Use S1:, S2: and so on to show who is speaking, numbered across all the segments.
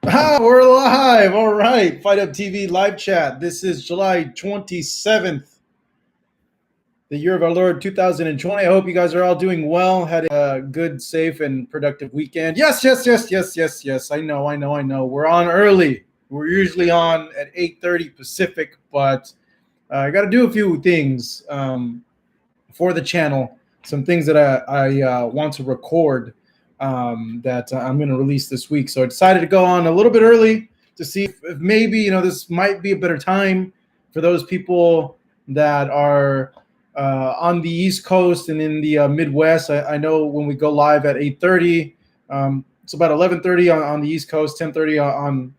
S1: We're live. All right. Fight Up TV live chat. This is July 27th, the year of our Lord 2020. I hope you guys are all doing well. Had a good, safe, and productive weekend. Yes. I know. We're on early. We're usually on at 8:30 Pacific, but I got to do a few things for the channel. Some things that I want to record that I'm going to release this week. So I decided to go on a little bit early to see if maybe this might be a better time for those people that are on the East Coast and in the Midwest. I know when we go live at 8:30, it's about 11:30 on the East Coast, 10:30 on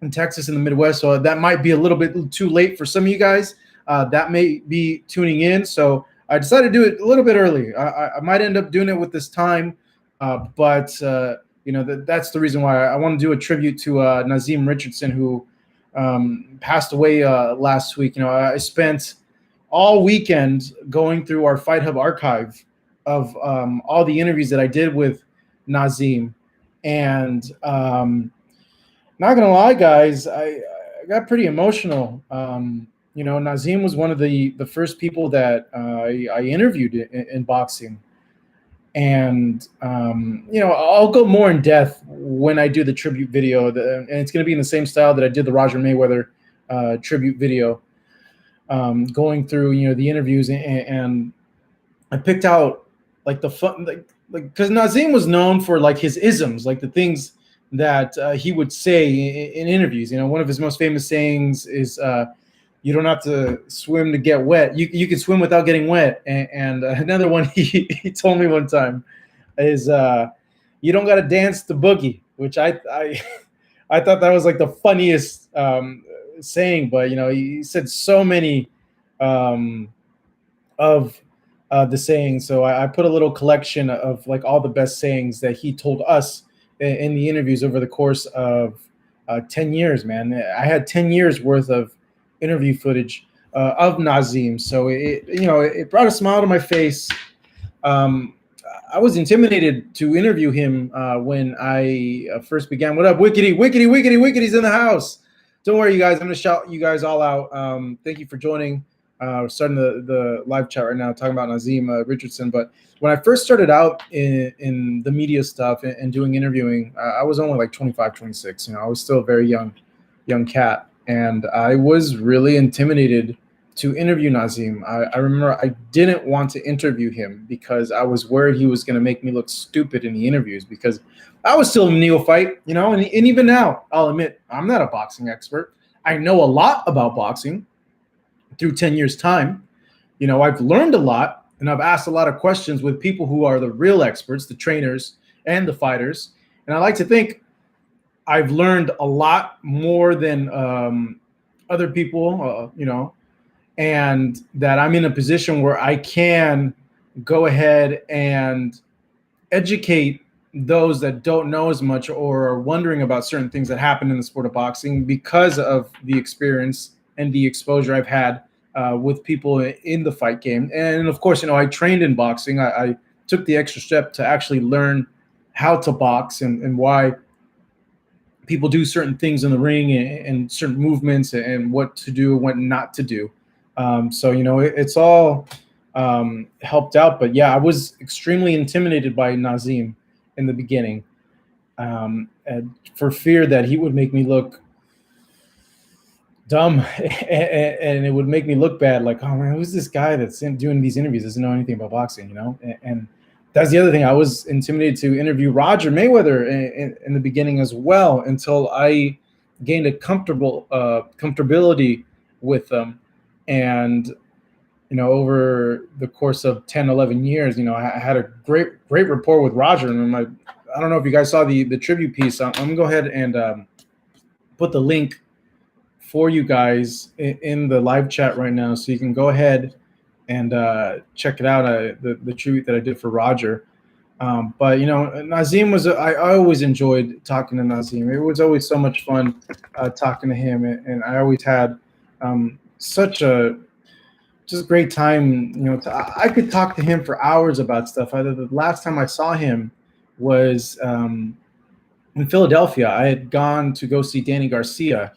S1: in Texas in the Midwest. So that might be a little bit too late for some of you guys that may be tuning in. So I decided to do it a little bit early. I might end up doing it with this time, but that's the reason why I want to do a tribute to Nazim Richardson, who passed away last week. I spent all weekend going through our Fight Hub archive of all the interviews that I did with Nazim, and not gonna lie, guys, I got pretty emotional. Nazim was one of the first people that I interviewed in boxing, and I'll go more in depth when I do the tribute video, and it's going to be in the same style that I did the Roger Mayweather tribute video, going through the interviews, and I picked out like the fun, like because Nazim was known for like his isms, like the things that he would say in interviews. One of his most famous sayings is, "You don't have to swim to get wet. You can swim without getting wet." And another one he told me one time is, "You don't got to dance the boogie," which I I thought that was like the funniest saying. But he said so many of the sayings. So I put a little collection of like all the best sayings that he told us in the interviews over the course of 10 years, man. I had 10 years worth of interview footage of Nazim. So it brought a smile to my face. I was intimidated to interview him when I first began. What up, Wickety's in the house. Don't worry, you guys. I'm going to shout you guys all out. Thank you for joining. We're starting the live chat right now, talking about Nazim Richardson. But when I first started out in the media stuff and doing interviewing, I was only like 25, 26. I was still a very young cat. And I was really intimidated to interview Nazim. I remember I didn't want to interview him because I was worried he was going to make me look stupid in the interviews, because I was still a neophyte, and even now, I'll admit, I'm not a boxing expert. I know a lot about boxing through 10 years time. I've learned a lot, and I've asked a lot of questions with people who are the real experts, the trainers and the fighters. And I like to think I've learned a lot more than other people, and that I'm in a position where I can go ahead and educate those that don't know as much or are wondering about certain things that happen in the sport of boxing, because of the experience and the exposure I've had with people in the fight game. And of course, I trained in boxing. I took the extra step to actually learn how to box and why people do certain things in the ring and certain movements and what to do and what not to do. So it's all helped out. But yeah, I was extremely intimidated by Nazim in the beginning, and for fear that he would make me look dumb and it would make me look bad, like, oh man, who's this guy that's doing these interviews, doesn't know anything about boxing, and that's the other thing. I was intimidated to interview Roger Mayweather in the beginning as well, until I gained a comfortability with them. And over the course of 10, 11 years, I had a great rapport with Roger. And I don't know if you guys saw the tribute piece. I'm gonna go ahead and put the link for you guys in the live chat right now, so you can go ahead and check it out, the tribute that I did for Roger. But Nazim was I always enjoyed talking to Nazim. It was always so much fun talking to him, and I always had such a just great time. I could talk to him for hours about stuff. The last time I saw him was in Philadelphia. I had gone to go see Danny Garcia,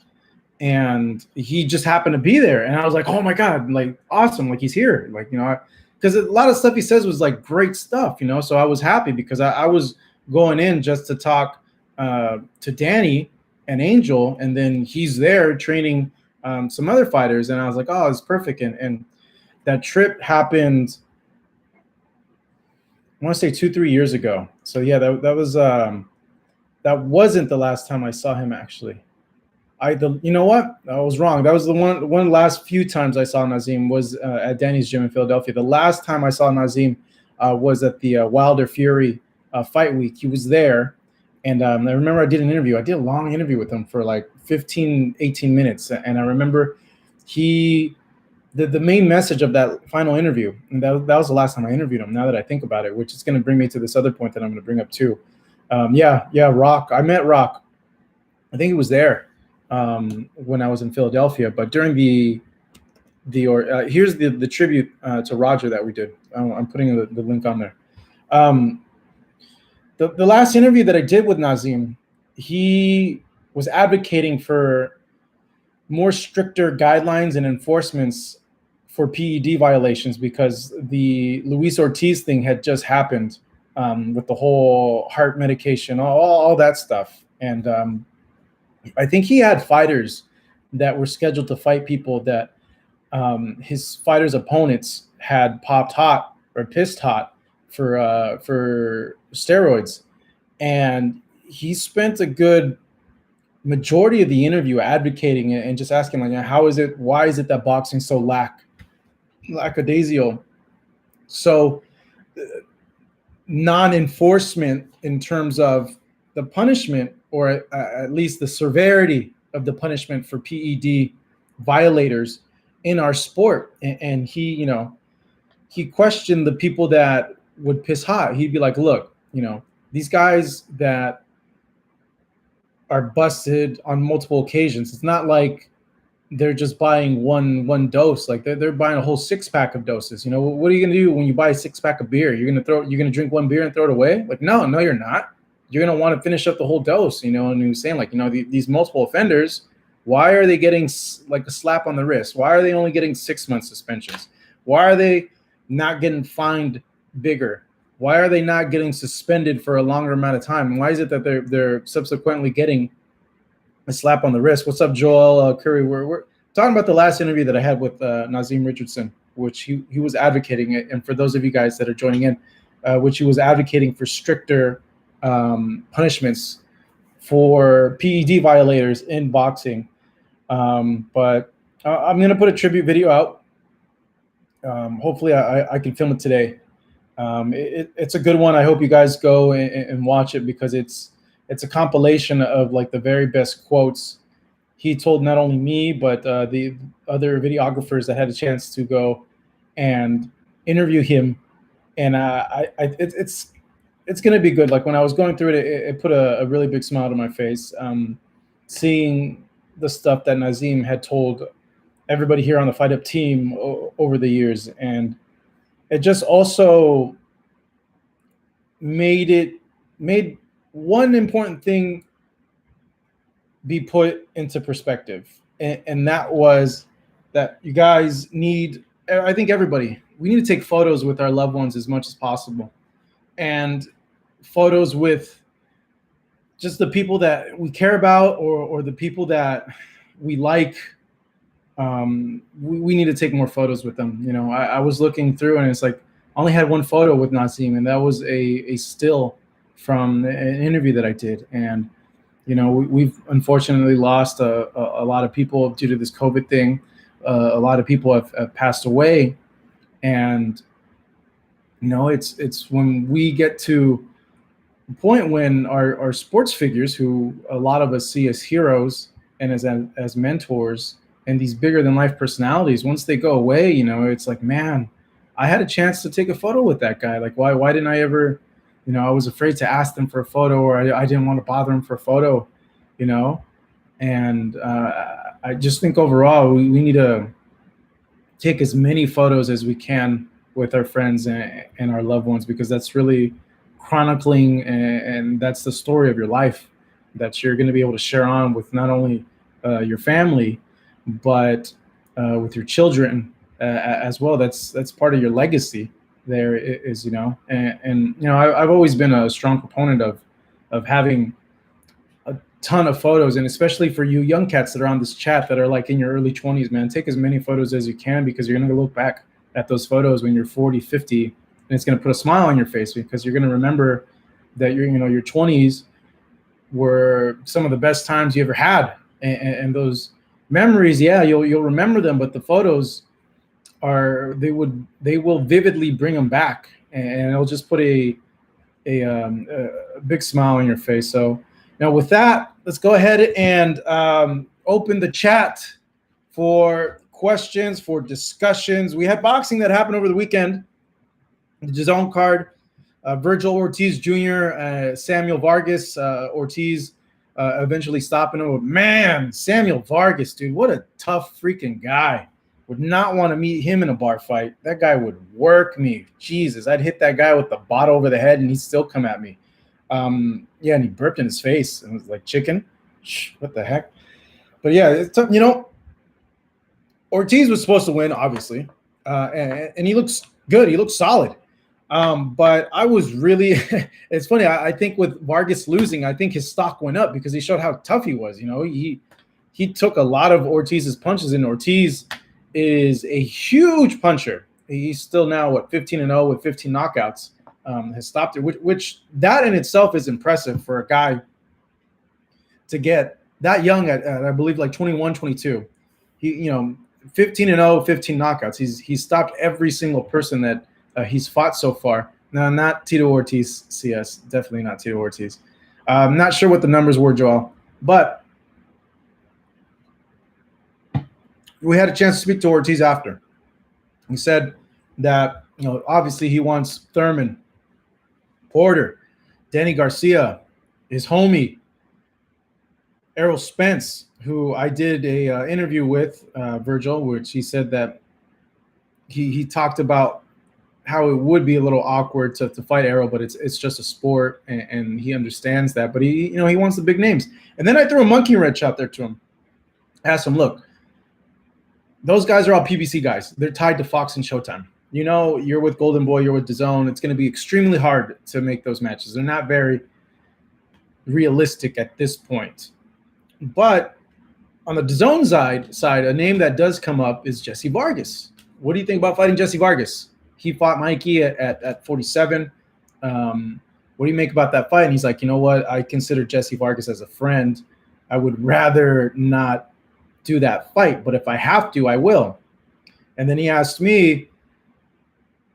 S1: and he just happened to be there, and I was like, oh my god, like awesome, like he's here, like, you know, because a lot of stuff he says was like great stuff, you know. So I was happy because I was going in just to talk to Danny and Angel, and then he's there training some other fighters, and I was like, oh, it's perfect. And that trip happened, I want to say 2-3 years ago. So yeah, that was that wasn't the last time I saw him actually. You know what? I was wrong. That was the one of the last few times I saw Nazim was at Danny's gym in Philadelphia. The last time I saw Nazim was at the Wilder Fury fight week. He was there, and I remember I did an interview. I did a long interview with him for like 15, 18 minutes, and I remember the main message of that final interview, and that was the last time I interviewed him. Now that I think about it, which is going to bring me to this other point that I'm going to bring up too. Rock. I met Rock. I think he was there when I was in Philadelphia, but during here's the tribute to Roger that we did. I'm putting the link on there. The last interview that I did with Nazim, he was advocating for more stricter guidelines and enforcements for PED violations because the Luis Ortiz thing had just happened with the whole heart medication, all that stuff. And I think he had fighters that were scheduled to fight people that his fighters' opponents had popped hot or pissed hot for steroids, and he spent a good majority of the interview advocating it and just asking, like, why is it that boxing so lackadaisical? So non-enforcement in terms of the punishment, or at least the severity of the punishment for PED violators in our sport. And he, you know, he questioned the people that would piss hot. He'd be like, look, you know, these guys that are busted on multiple occasions, it's not like they're just buying one dose. Like they're buying a whole 6-pack of doses. You know, what are you gonna do when you buy a 6-pack of beer? You're gonna drink one beer and throw it away? Like, no, you're not. You're gonna want to finish up the whole dose. You know, and he was saying, like, you know, these multiple offenders, why are they getting like a slap on the wrist? Why are they only getting 6-month suspensions? Why are they not getting fined bigger? Why are they not getting suspended for a longer amount of time? Why is it that they're subsequently getting a slap on the wrist? What's up, Joel Curry? We're talking about the last interview that I had with Nazim Richardson, which he was advocating it. And for those of you guys that are joining in, which he was advocating for stricter punishments for PED violators in boxing. But I'm going to put a tribute video out. Hopefully I can film it today. It's a good one. I hope you guys go and watch it, because it's a compilation of like the very best quotes he told not only me, but the other videographers that had a chance to go and interview him. And it's going to be good. Like when I was going through it, it put a really big smile to my face, seeing the stuff that Nazim had told everybody here on the Fight Up team over the years. And it just also made one important thing be put into perspective. And that was that you guys need, I think everybody, we need to take photos with our loved ones as much as possible. And photos with just the people that we care about, or the people that we like. We need to take more photos with them. You know, I was looking through, and it's like I only had one photo with Nazim, and that was a still from an interview that I did. And you know, we've unfortunately lost a lot of people due to this COVID thing. A lot of people have passed away, and you know, it's when we get to a point when our sports figures, who a lot of us see as heroes and as mentors, and these bigger than life personalities, once they go away, you know, it's like, man, I had a chance to take a photo with that guy. Like, why didn't I ever, you know, I was afraid to ask them for a photo, or I didn't want to bother them for a photo, you know? And I just think overall, we need to take as many photos as we can with our friends and our loved ones, because that's really chronicling, and that's the story of your life. that you're going to be able to share on with not only your family, but with your children as well. That's part of your legacy. There is, and I've always been a strong proponent of having a ton of photos, and especially for you young cats that are on this chat that are like in your early 20s, man, take as many photos as you can, because you're going to look back at those photos when you're 40, 50, and it's going to put a smile on your face, because you're going to remember that your 20s were some of the best times you ever had, and those memories, yeah, you'll remember them, but the photos they will vividly bring them back, and it'll just put a big smile on your face. So now with that, let's go ahead and open the chat for questions, for discussions. We had boxing that happened over the weekend. The DAZN card, Virgil Ortiz Jr., Samuel Vargas, Ortiz eventually stopping him. Man, Samuel Vargas, dude, what a tough freaking guy. Would not want to meet him in a bar fight. That guy would work me. Jesus, I'd hit that guy with the bottle over the head and he'd still come at me. Yeah, and he burped in his face and it was like chicken. What the heck? But yeah, it's, Ortiz was supposed to win, obviously, and he looks good. He looks solid. But I was really it's funny. I think with Vargas losing, I think his stock went up because he showed how tough he was. He took a lot of Ortiz's punches, and Ortiz is a huge puncher. He's still now 15-0 with 15 knockouts. Has stopped it, which that in itself is impressive for a guy to get that young at I believe like 21, 22. He 15-0, 15 knockouts. He's stopped every single person that he's fought so far. No, not Tito Ortiz. CS, definitely not Tito Ortiz. I'm not sure what the numbers were, Joel, but we had a chance to speak to Ortiz after. He said that, obviously he wants Thurman, Porter, Danny Garcia, his homie, Errol Spence, who I did a interview with, Virgil, which he said that he talked about how it would be a little awkward to fight Errol, but it's just a sport, and he understands that. But he wants the big names. And then I threw a monkey wrench out there to him. Asked him, look, those guys are all PBC guys. They're tied to Fox and Showtime. You're with Golden Boy, you're with DAZN. It's going to be extremely hard to make those matches. They're not very realistic at this point. But on the DAZN side, a name that does come up is Jesse Vargas. What do you think about fighting Jesse Vargas? He fought Mikey at 47. What do you make about that fight? And he's like, you know what? I consider Jesse Vargas as a friend. I would rather not do that fight, but if I have to, I will. And then he asked me,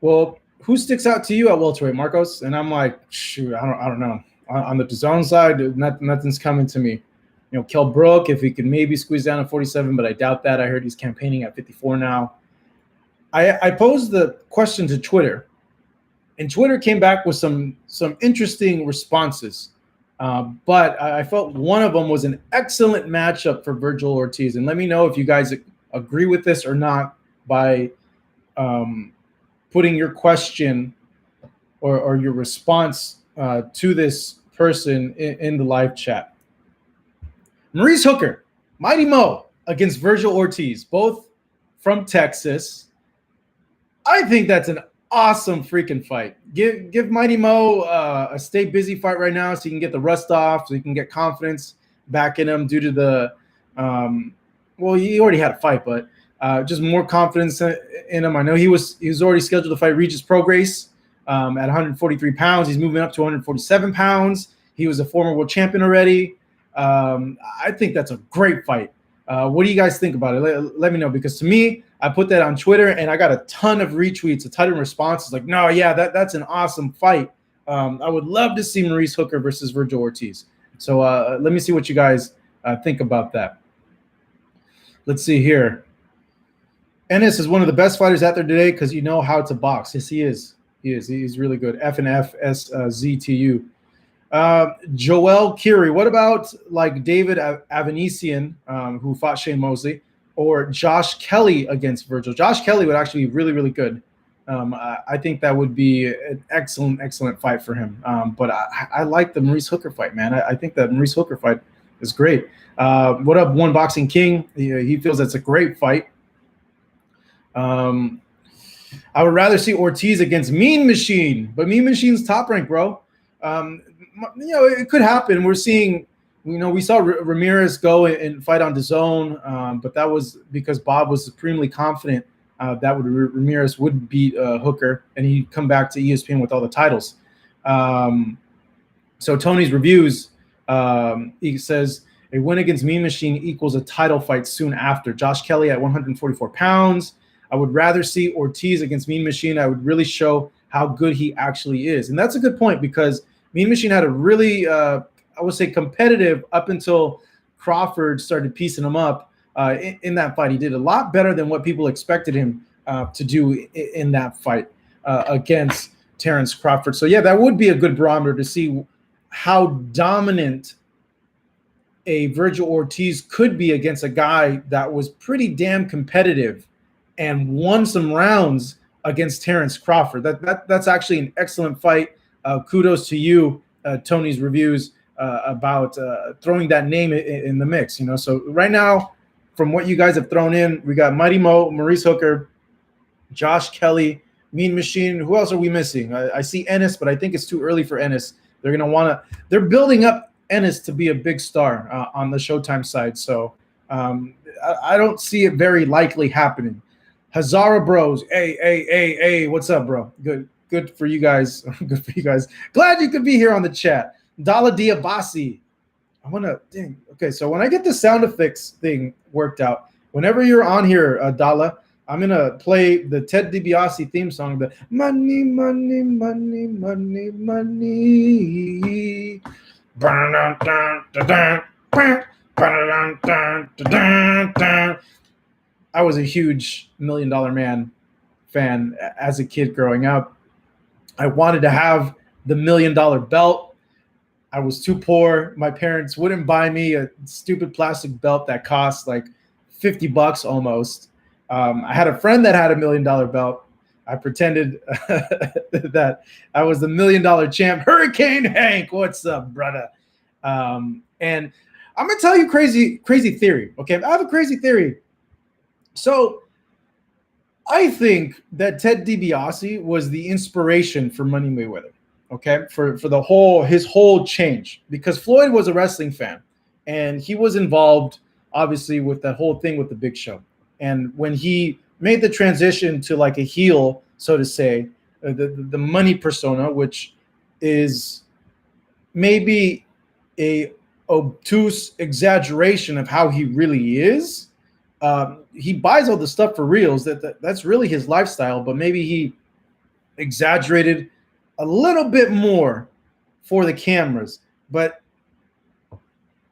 S1: well, who sticks out to you at welterweight, Marcos? And I'm like, shoot, I don't know. On the DAZN side, nothing's coming to me. Kell Brook, if he could maybe squeeze down at 47, but I doubt that. I heard he's campaigning at 54 now. I posed the question to Twitter, and Twitter came back with some interesting responses. But I felt one of them was an excellent matchup for Virgil Ortiz. And let me know if you guys agree with this or not by putting your question or your response to this person in the live chat. Maurice Hooker, Mighty Mo against Virgil Ortiz, both from Texas. I think that's an awesome freaking fight. Give Mighty Mo a stay busy fight right now so he can get the rust off, so he can get confidence back in him due to the well, he already had a fight, but just more confidence in him. I know he was already scheduled to fight Regis Prograis at 143 pounds. He's moving up to 147 pounds. He was a former world champion already. I think that's a great fight. What do you guys think about it? Let me know, because to me, I put that on Twitter and I got a ton of retweets, a ton of responses like, no, yeah, that's an awesome fight. I would love to see Maurice Hooker versus Virgil Ortiz. So let me see what you guys think about that. Let's see here. Ennis is one of the best fighters out there today because you know how to box. Yes, he is. He's really good. FNFSZTU. Joel Curie. What about like David Avanesian, who fought Shane Mosley, or Josh Kelly against Virgil? Josh Kelly would actually be really, really good I think that would be an excellent fight for him. But I like the Maurice Hooker fight, man. I think that Maurice Hooker fight is great. What up, One Boxing King? He feels that's a great fight. I would rather see Ortiz against Mean Machine, but Mean Machine's top rank, bro. It could happen. We're seeing, we saw Ramirez go and fight on DAZN, but that was because Bob was supremely confident that Ramirez would beat Hooker, and he'd come back to ESPN with all the titles. So Tony's reviews, he says, a win against Mean Machine equals a title fight soon after. Josh Kelly at 144 pounds. I would rather see Ortiz against Mean Machine. I would really show how good he actually is. And that's a good point, because Mean Machine had a really, I would say, competitive up until Crawford started piecing him up in that fight. He did a lot better than what people expected him to do in that fight against Terrence Crawford. So, yeah, that would be a good barometer to see how dominant a Virgil Ortiz could be against a guy that was pretty damn competitive and won some rounds against Terrence Crawford. That's actually an excellent fight. Kudos to you, Tony's reviews, about throwing that name in the mix. So right now, from what you guys have thrown in, we got Mighty Mo, Maurice Hooker, Josh Kelly, Mean Machine. Who else are we missing? I see Ennis, but I think it's too early for Ennis. They're building up Ennis to be a big star on the Showtime side. So I don't see it very likely happening. Hazara Bros. Hey, what's up, bro? Good for you guys. Good for you guys. Glad you could be here on the chat. Dala Diabasi. Okay, so when I get the sound effects thing worked out, whenever you're on here, Dala, I'm going to play the Ted DiBiase theme song, the money, money, money, money, money. I was a huge $1 Million Man fan as a kid growing up. I wanted to have the $1 Million belt. I was too poor. My parents wouldn't buy me a stupid plastic belt that cost like $50 almost. I had a friend that had a $1 Million belt. I pretended that I was the $1 Million champ. Hurricane Hank, what's up, brother? And I'm gonna tell you crazy theory. Okay, I have a crazy theory. So I think that Ted DiBiase was the inspiration for Money Mayweather. Okay, for his whole change, because Floyd was a wrestling fan, and he was involved obviously with that whole thing with the Big Show. And when he made the transition to like a heel, so to say, the money persona, which is maybe a obtuse exaggeration of how he really is. He buys all the stuff for reals. That's really his lifestyle, but maybe he exaggerated a little bit more for the cameras. But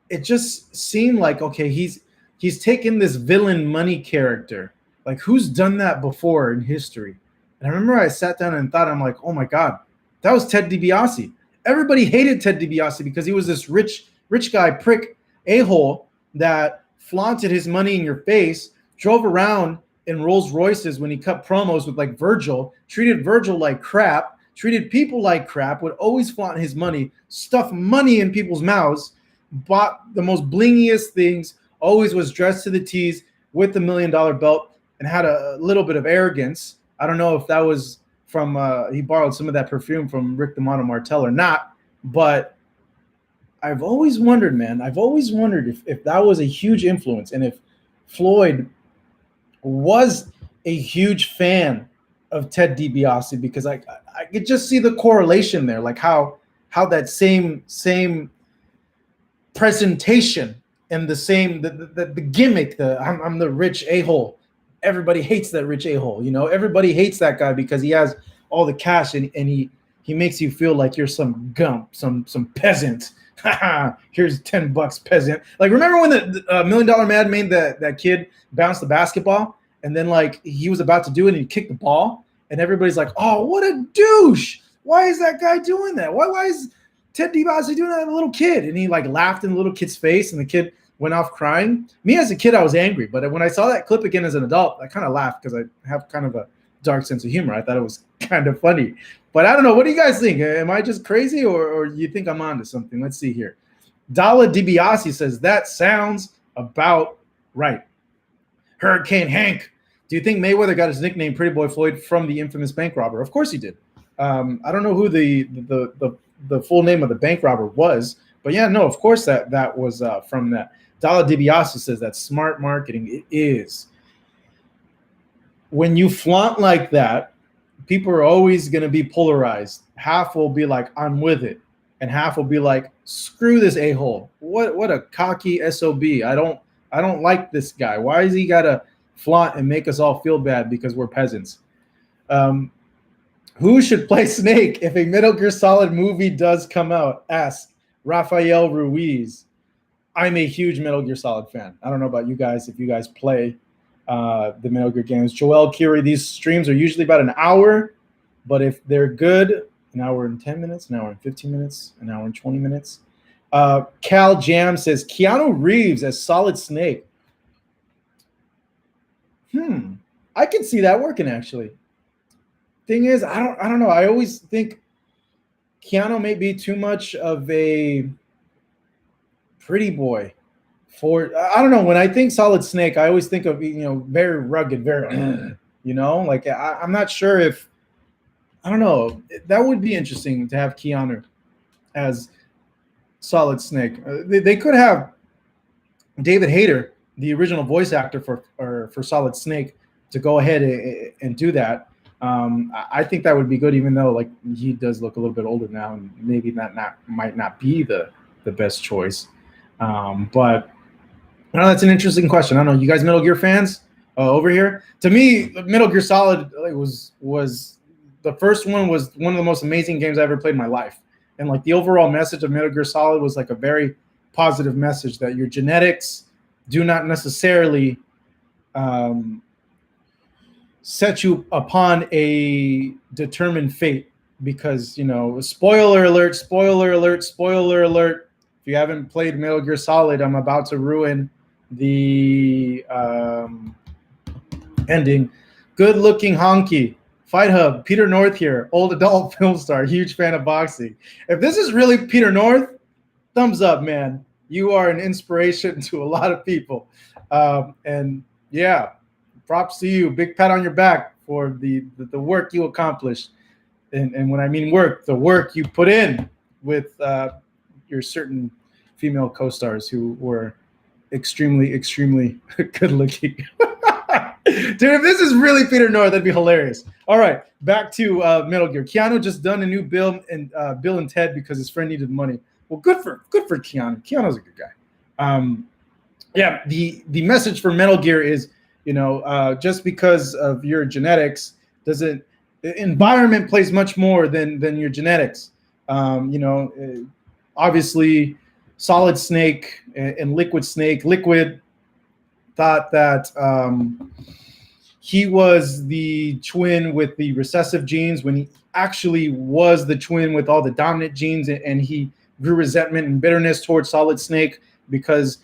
S1: it just seemed like, okay, he's taken this villain money character. Like, who's done that before in history? And I remember I sat down and thought, I'm like, oh my God, that was Ted DiBiase. Everybody hated Ted DiBiase because he was this rich guy, prick, a-hole that flaunted his money in your face, drove around in Rolls Royces when he cut promos with like Virgil, treated Virgil like crap, treated people like crap, would always flaunt his money, stuff money in people's mouths, bought the most blingiest things, always was dressed to the T's with the $1 Million belt, and had a little bit of arrogance. I don't know if that was from he borrowed some of that perfume from Rick DeMondo Martel or not, but I've always wondered, man. I've always wondered if that was a huge influence, and if Floyd was a huge fan of Ted DiBiase, because I could just see the correlation there, like how that same presentation and the same the gimmick, I'm the rich a-hole. Everybody hates that rich a-hole, everybody hates that guy because he has all the cash and he makes you feel like you're some gump, some peasant. Here's $10, peasant. Like, remember when the $1 Million Man made that kid bounce the basketball, and then like he was about to do it and he kicked the ball, and everybody's like, oh, what a douche. Why is that guy doing that? Why is Ted DiBiase doing that to a little kid? And he like laughed in the little kid's face, and the kid went off crying. Me as a kid, I was angry, but when I saw that clip again as an adult, I kind of laughed because I have kind of dark sense of humor. I thought it was kind of funny. But I don't know. What do you guys think? Am I just crazy, or you think I'm onto something? Let's see here. Dala DiBiase says, that sounds about right. Hurricane Hank, do you think Mayweather got his nickname Pretty Boy Floyd from the infamous bank robber? Of course he did. I don't know who the full name of the bank robber was, but yeah, no, of course that was from that. Dala DiBiase says that's smart marketing. It is. When you flaunt like that, people are always going to be polarized. Half will be like, I'm with it. And half will be like, screw this a-hole. What a cocky SOB. I don't like this guy. Why is he got to flaunt and make us all feel bad because we're peasants? Who should play Snake if a Metal Gear Solid movie does come out? Ask Rafael Ruiz. I'm a huge Metal Gear Solid fan. I don't know about you guys, if you guys play the Metal Gear games. Joel Curie, these streams are usually about an hour, but if they're good, an hour and 10 minutes, an hour and 15 minutes, an hour and 20 minutes. Cal Jam says Keanu Reeves as Solid Snake. I can see that working, actually. Thing is, I don't know. I always think Keanu may be too much of a pretty boy for, I don't know. When I think Solid Snake, I always think of, very rugged, very, like I'm not sure if, I don't know. That would be interesting to have Keanu as Solid Snake. They could have David Hayter, the original voice actor for Solid Snake, to go ahead and do that. I think that would be good, even though like he does look a little bit older now, and maybe that might not be the best choice. But I know that's an interesting question. I don't know. You guys Metal Gear fans over here? To me, Metal Gear Solid was the first one was one of the most amazing games I ever played in my life. And like the overall message of Metal Gear Solid was like a very positive message that your genetics do not necessarily set you upon a determined fate, because, spoiler alert, spoiler alert, spoiler alert. If you haven't played Metal Gear Solid, I'm about to ruin the ending. Good looking honky. Fight Hub, Peter North here, old adult film star, huge fan of boxing. If this is really Peter North, thumbs up, man. You are an inspiration to a lot of people. And yeah, props to you. Big pat on your back for the work you accomplished. And when I mean work, the work you put in with your certain female co-stars who were extremely, extremely good looking. Dude, if this is really Peter North, that'd be hilarious. All right, back to Metal Gear. Keanu just done a new Bill and Ted because his friend needed money. Well, good for Keanu. Keanu's a good guy. Yeah, the message for Metal Gear is, just because of your genetics doesn't. The environment plays much more than your genetics. Obviously, Solid Snake and Liquid Snake. Liquid thought that he was the twin with the recessive genes when he actually was the twin with all the dominant genes, and he grew resentment and bitterness towards Solid Snake because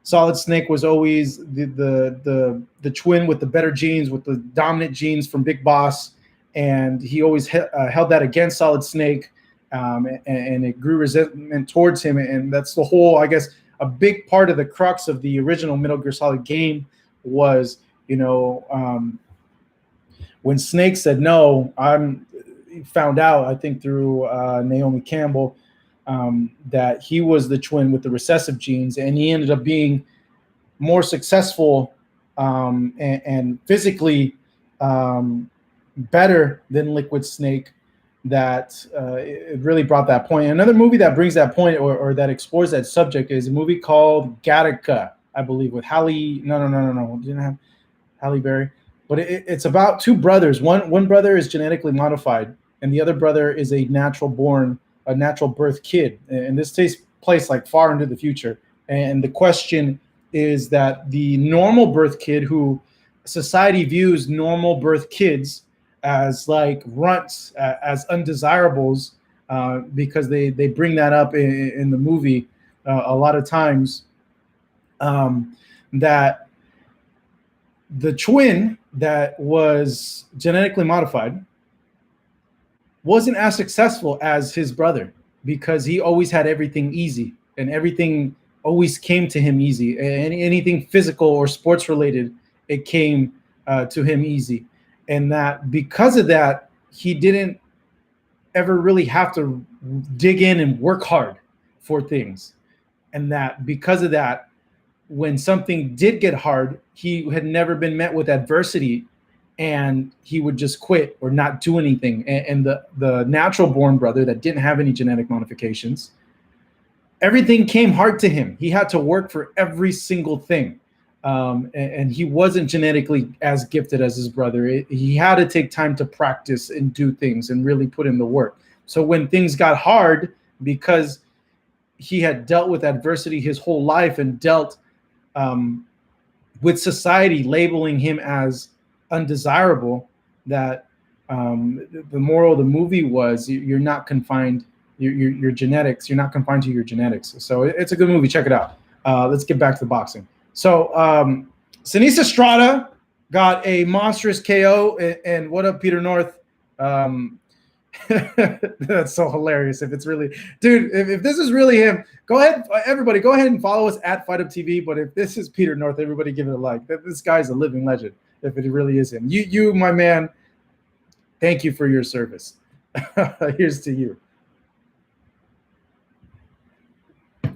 S1: Solid Snake was always the twin with the better genes, with the dominant genes from Big Boss, and he always held that against Solid Snake, and it grew resentment towards him, and that's the whole, I guess, a big part of the crux of the original Metal Gear Solid game was, when Snake said no, found out, I think through Naomi Campbell, that he was the twin with the recessive genes, and he ended up being more successful and physically better than Liquid Snake. That it really brought that point. Another movie that brings that point or that explores that subject is a movie called Gattaca, I believe, with Halle. No. Didn't have Halle Berry, but it's about two brothers. One brother is genetically modified, and the other brother is a natural birth kid. And this takes place like far into the future. And the question is that the normal birth kid, who society views normal birth kids as like runts, as undesirables, because they bring that up in the movie a lot of times, that the twin that was genetically modified wasn't as successful as his brother because he always had everything easy and everything always came to him easy. And anything physical or sports related, it came to him easy. And that because of that, he didn't ever really have to dig in and work hard for things. And that because of that, when something did get hard, he had never been met with adversity and he would just quit or not do anything. And the natural born brother that didn't have any genetic modifications, everything came hard to him. He had to work for every single thing. And he wasn't genetically as gifted as his brother. He had to take time to practice and do things and really put in the work. So when things got hard, because he had dealt with adversity his whole life and dealt with society labeling him as undesirable, that the moral of the movie was you're not confined, your genetics, you're not confined to your genetics. So it's a good movie. Check it out. Let's get back to the boxing. So Seniesa Estrada got a monstrous KO. And what up, Peter North? That's so hilarious. If it's really, dude, if this is really him, go ahead, everybody, go ahead and follow us at Fight Up TV. But if this is Peter North, everybody give it a like. This guy's a living legend. If it really is him, you, my man, thank you for your service. Here's to you.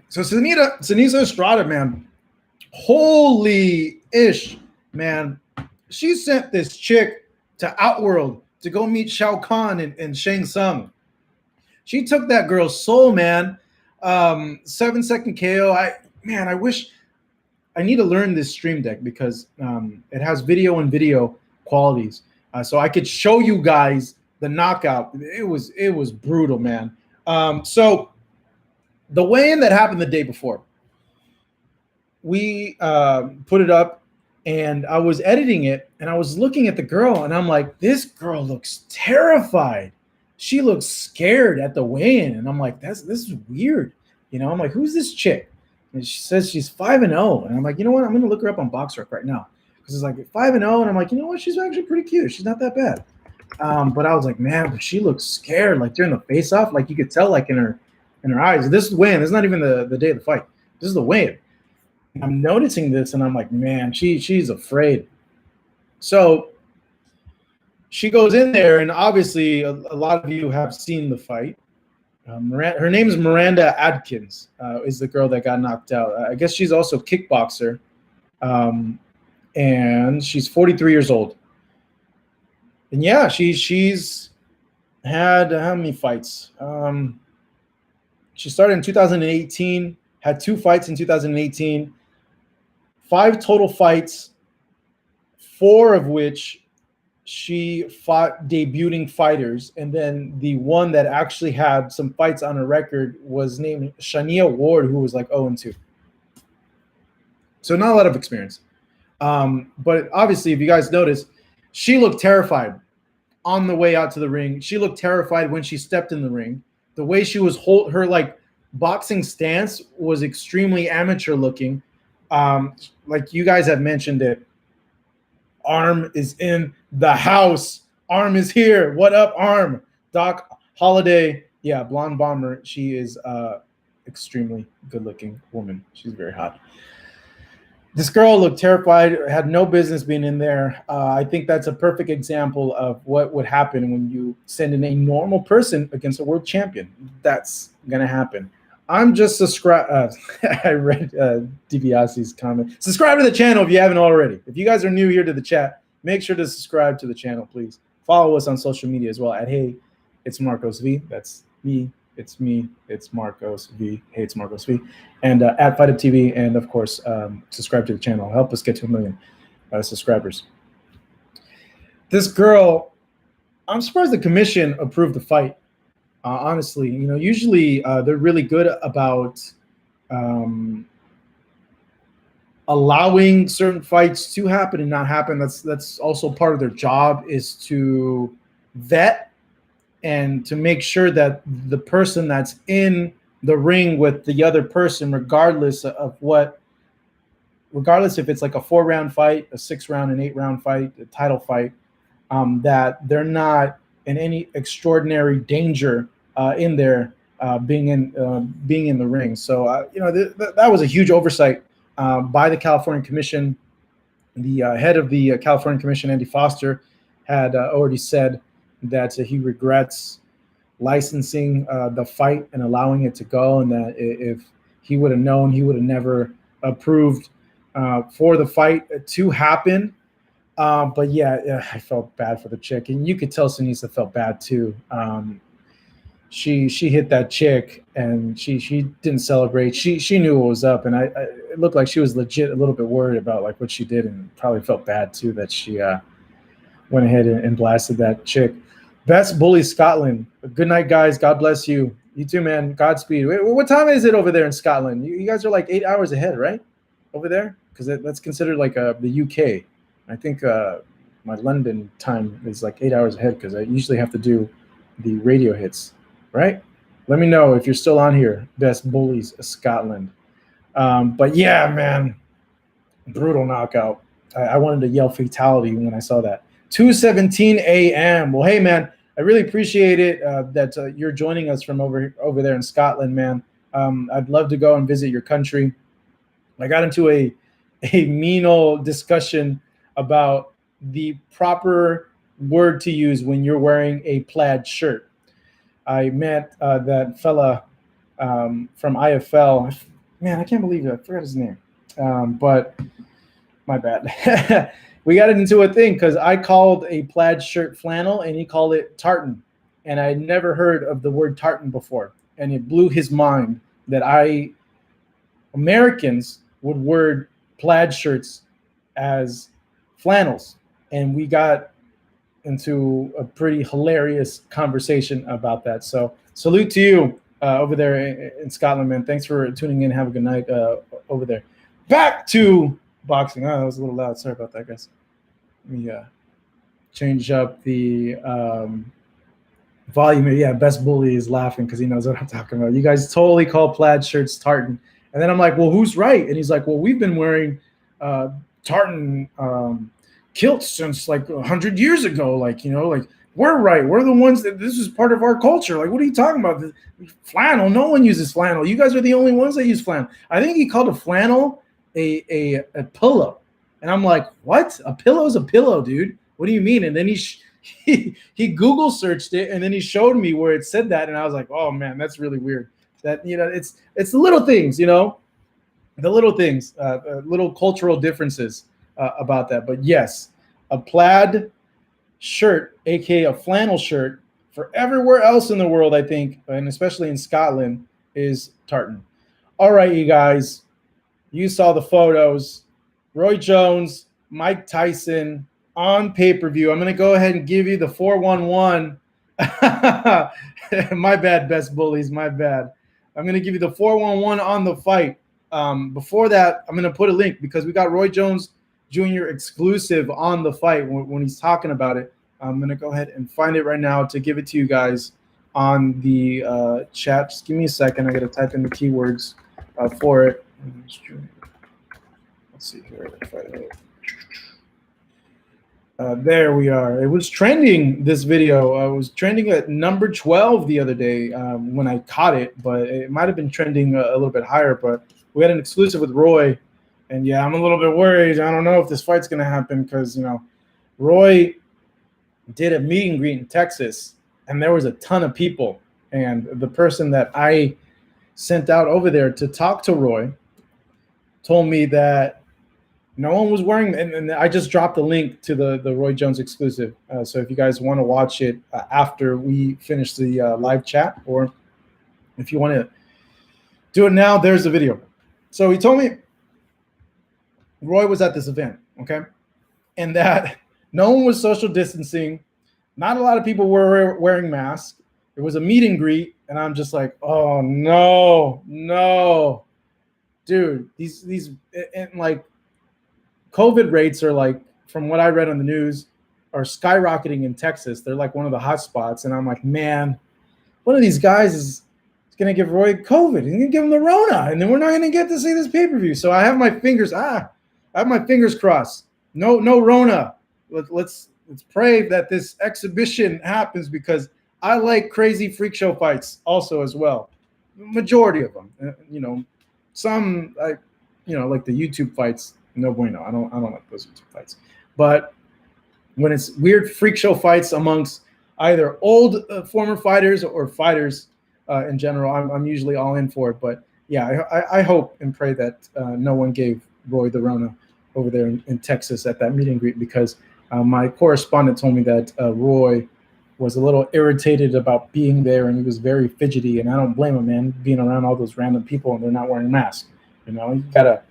S1: So Seniesa Estrada, man, holy ish, man, she sent this chick to Outworld to go meet Shao Kahn and Shang Tsung. She took that girl's soul, man. 7-second KO. I wish I need to learn this stream deck because it has video qualities. So I could show you guys the knockout. It was brutal, man. So the weigh-in that happened the day before, we put it up. And I was editing it, and I was looking at the girl, and I'm like, this girl looks terrified. She looks scared at the weigh-in, and I'm like, this is weird. You know, I'm like, who's this chick? And she says she's 5-0, and I'm like, you know what? I'm gonna look her up on BoxRec right now because it's like 5-0, and I'm like, you know what? She's actually pretty cute. She's not that bad. But I was like, man, but she looks scared. Like during the face-off, like you could tell, like in her eyes. This is weigh-in. This is not even the day of the fight. This is the weigh-in. I'm noticing this, and I'm like, man, she's afraid. So she goes in there, and obviously a lot of you have seen the fight. Her name is Miranda Adkins, is the girl that got knocked out. I guess she's also a kickboxer, and she's 43 years old. And yeah, she's had how many fights? She started in 2018, had 2 fights in 2018. 5 total fights, 4 of which she fought debuting fighters. And then the one that actually had some fights on her record was named Shania Ward, who was like 0-2. So not a lot of experience. But obviously, if you guys notice, she looked terrified on the way out to the ring. She looked terrified when she stepped in the ring. The way she was her like boxing stance was extremely amateur looking. Like you guys have mentioned it, Arm is in the house. Arm is here. What up, Arm? Doc Holiday. Yeah, Blonde Bomber. She is extremely good-looking woman. She's very hot. This girl looked terrified, had no business being in there. I think that's a perfect example of what would happen when you send in a normal person against a world champion. That's going to happen. I'm just subscribed. I read DiBiase's comment. Subscribe to the channel if you haven't already. If you guys are new here to the chat, make sure to subscribe to the channel, please. Follow us on social media as well at Hey, It's Marcos V. That's me. It's me. It's Marcos V. Hey, it's Marcos V. And at Fight Up TV. And, of course, subscribe to the channel. Help us get to 1 million subscribers. This girl, I'm surprised the commission approved the fight. Honestly, you know, usually they're really good about allowing certain fights to happen and not happen. That's also part of their job, is to vet and to make sure that the person that's in the ring with the other person, regardless of what regardless if it's like a 4-round fight, a 6-round, an 8-round fight, a title fight, that they're not in any extraordinary danger in there being in the ring. So that was a huge oversight by the California Commission. The head of the California Commission, Andy Foster, had already said that he regrets licensing the fight and allowing it to go, and that if he would have known, he would have never approved for the fight to happen. But yeah, I felt bad for the chick, and you could tell Seniesa felt bad too. She hit that chick, and she didn't celebrate. She knew what was up, and it looked like she was legit a little bit worried about like what she did, and probably felt bad too that she went ahead and blasted that chick. Best Bully Scotland. Good night, guys. God bless you. You too, man. Godspeed. What time is it over there in Scotland? You guys are like 8 hours ahead, right? Over there? Because that's considered like the UK. I think my London time is like 8 hours ahead because I usually have to do the radio hits, right? Let me know if you're still on here. Best Bullies Scotland. But yeah, man, brutal knockout. I wanted to yell fatality when I saw that. 2:17 a.m. Well, hey, man, I really appreciate it that you're joining us from over there in Scotland, man. I'd love to go and visit your country. I got into a mean old discussion about the proper word to use when you're wearing a plaid shirt. I met that fella from IFL. Man, I can't believe it. I forgot his name. But my bad. We got into a thing because I called a plaid shirt flannel and he called it tartan. And I had never heard of the word tartan before. And it blew his mind that Americans would word plaid shirts as flannels. And we got into a pretty hilarious conversation about that. So salute to you over there in Scotland, man. Thanks for tuning in. Have a good night over there. Back to boxing. Oh, that was a little loud. Sorry about that, guys. Let me change up the volume. Yeah, Best Bully is laughing because he knows what I'm talking about. You guys totally call plaid shirts tartan. And then I'm like, well, who's right? And he's like, well, we've been wearing tartan kilts since like 100 years ago. Like, like we're right. We're the ones that this is part of our culture. Like, what are you talking about? Flannel. No one uses flannel. You guys are the only ones that use flannel. I think he called a flannel a pillow. And I'm like, what? A pillow's a pillow, dude. What do you mean? And then he Google searched it, and then he showed me where it said that, and I was like, oh man, that's really weird. That it's the little things, the little things, little cultural differences about that. But yes, a plaid shirt, aka a flannel shirt, for everywhere else in the world, I think, and especially in Scotland, is tartan. All right, you guys, you saw the photos. Roy Jones, Mike Tyson on pay-per-view. I'm going to go ahead and give you the 411. My bad, Best Bullies, my bad. I'm going to give you the 411 on the fight. Before that, I'm going to put a link because we got Roy Jones Jr. exclusive on the fight when he's talking about it. I'm going to go ahead and find it right now to give it to you guys on the chat. Just give me a second. I got to type in the keywords for it. Let's see here. There we are. It was trending, this video. It was trending at number 12 the other day when I caught it, but it might have been trending a little bit higher. But we had an exclusive with Roy, and yeah, I'm a little bit worried. I don't know if this fight's going to happen because, Roy did a meet and greet in Texas, and there was a ton of people. And the person that I sent out over there to talk to Roy told me that no one was wearing, and I just dropped a link to the Roy Jones exclusive. So if you guys want to watch it after we finish the live chat, or if you want to do it now, there's the video. So he told me Roy was at this event, okay, and that no one was social distancing. Not a lot of people were wearing masks. It was a meet and greet, and I'm just like, oh no, dude, these and like COVID rates are like, from what I read on the news, are skyrocketing in Texas. They're like one of the hot spots. And I'm like, man, one of these guys is going to give Roy COVID. He's going to give him the Rona. And then we're not going to get to see this pay-per-view. So I have my fingers, I have my fingers crossed. No Rona. Let's pray that this exhibition happens, because I like crazy freak show fights also as well. Majority of them, some like the YouTube fights. No bueno. I don't like those YouTube fights. But when it's weird freak show fights amongst either old former fighters or fighters in general, I'm usually all in for it. But yeah, I hope and pray that no one gave Roy the Rona over there in Texas at that meet and greet, because my correspondent told me that Roy was a little irritated about being there, and he was very fidgety, and I don't blame him, man, being around all those random people and they're not wearing masks. You got a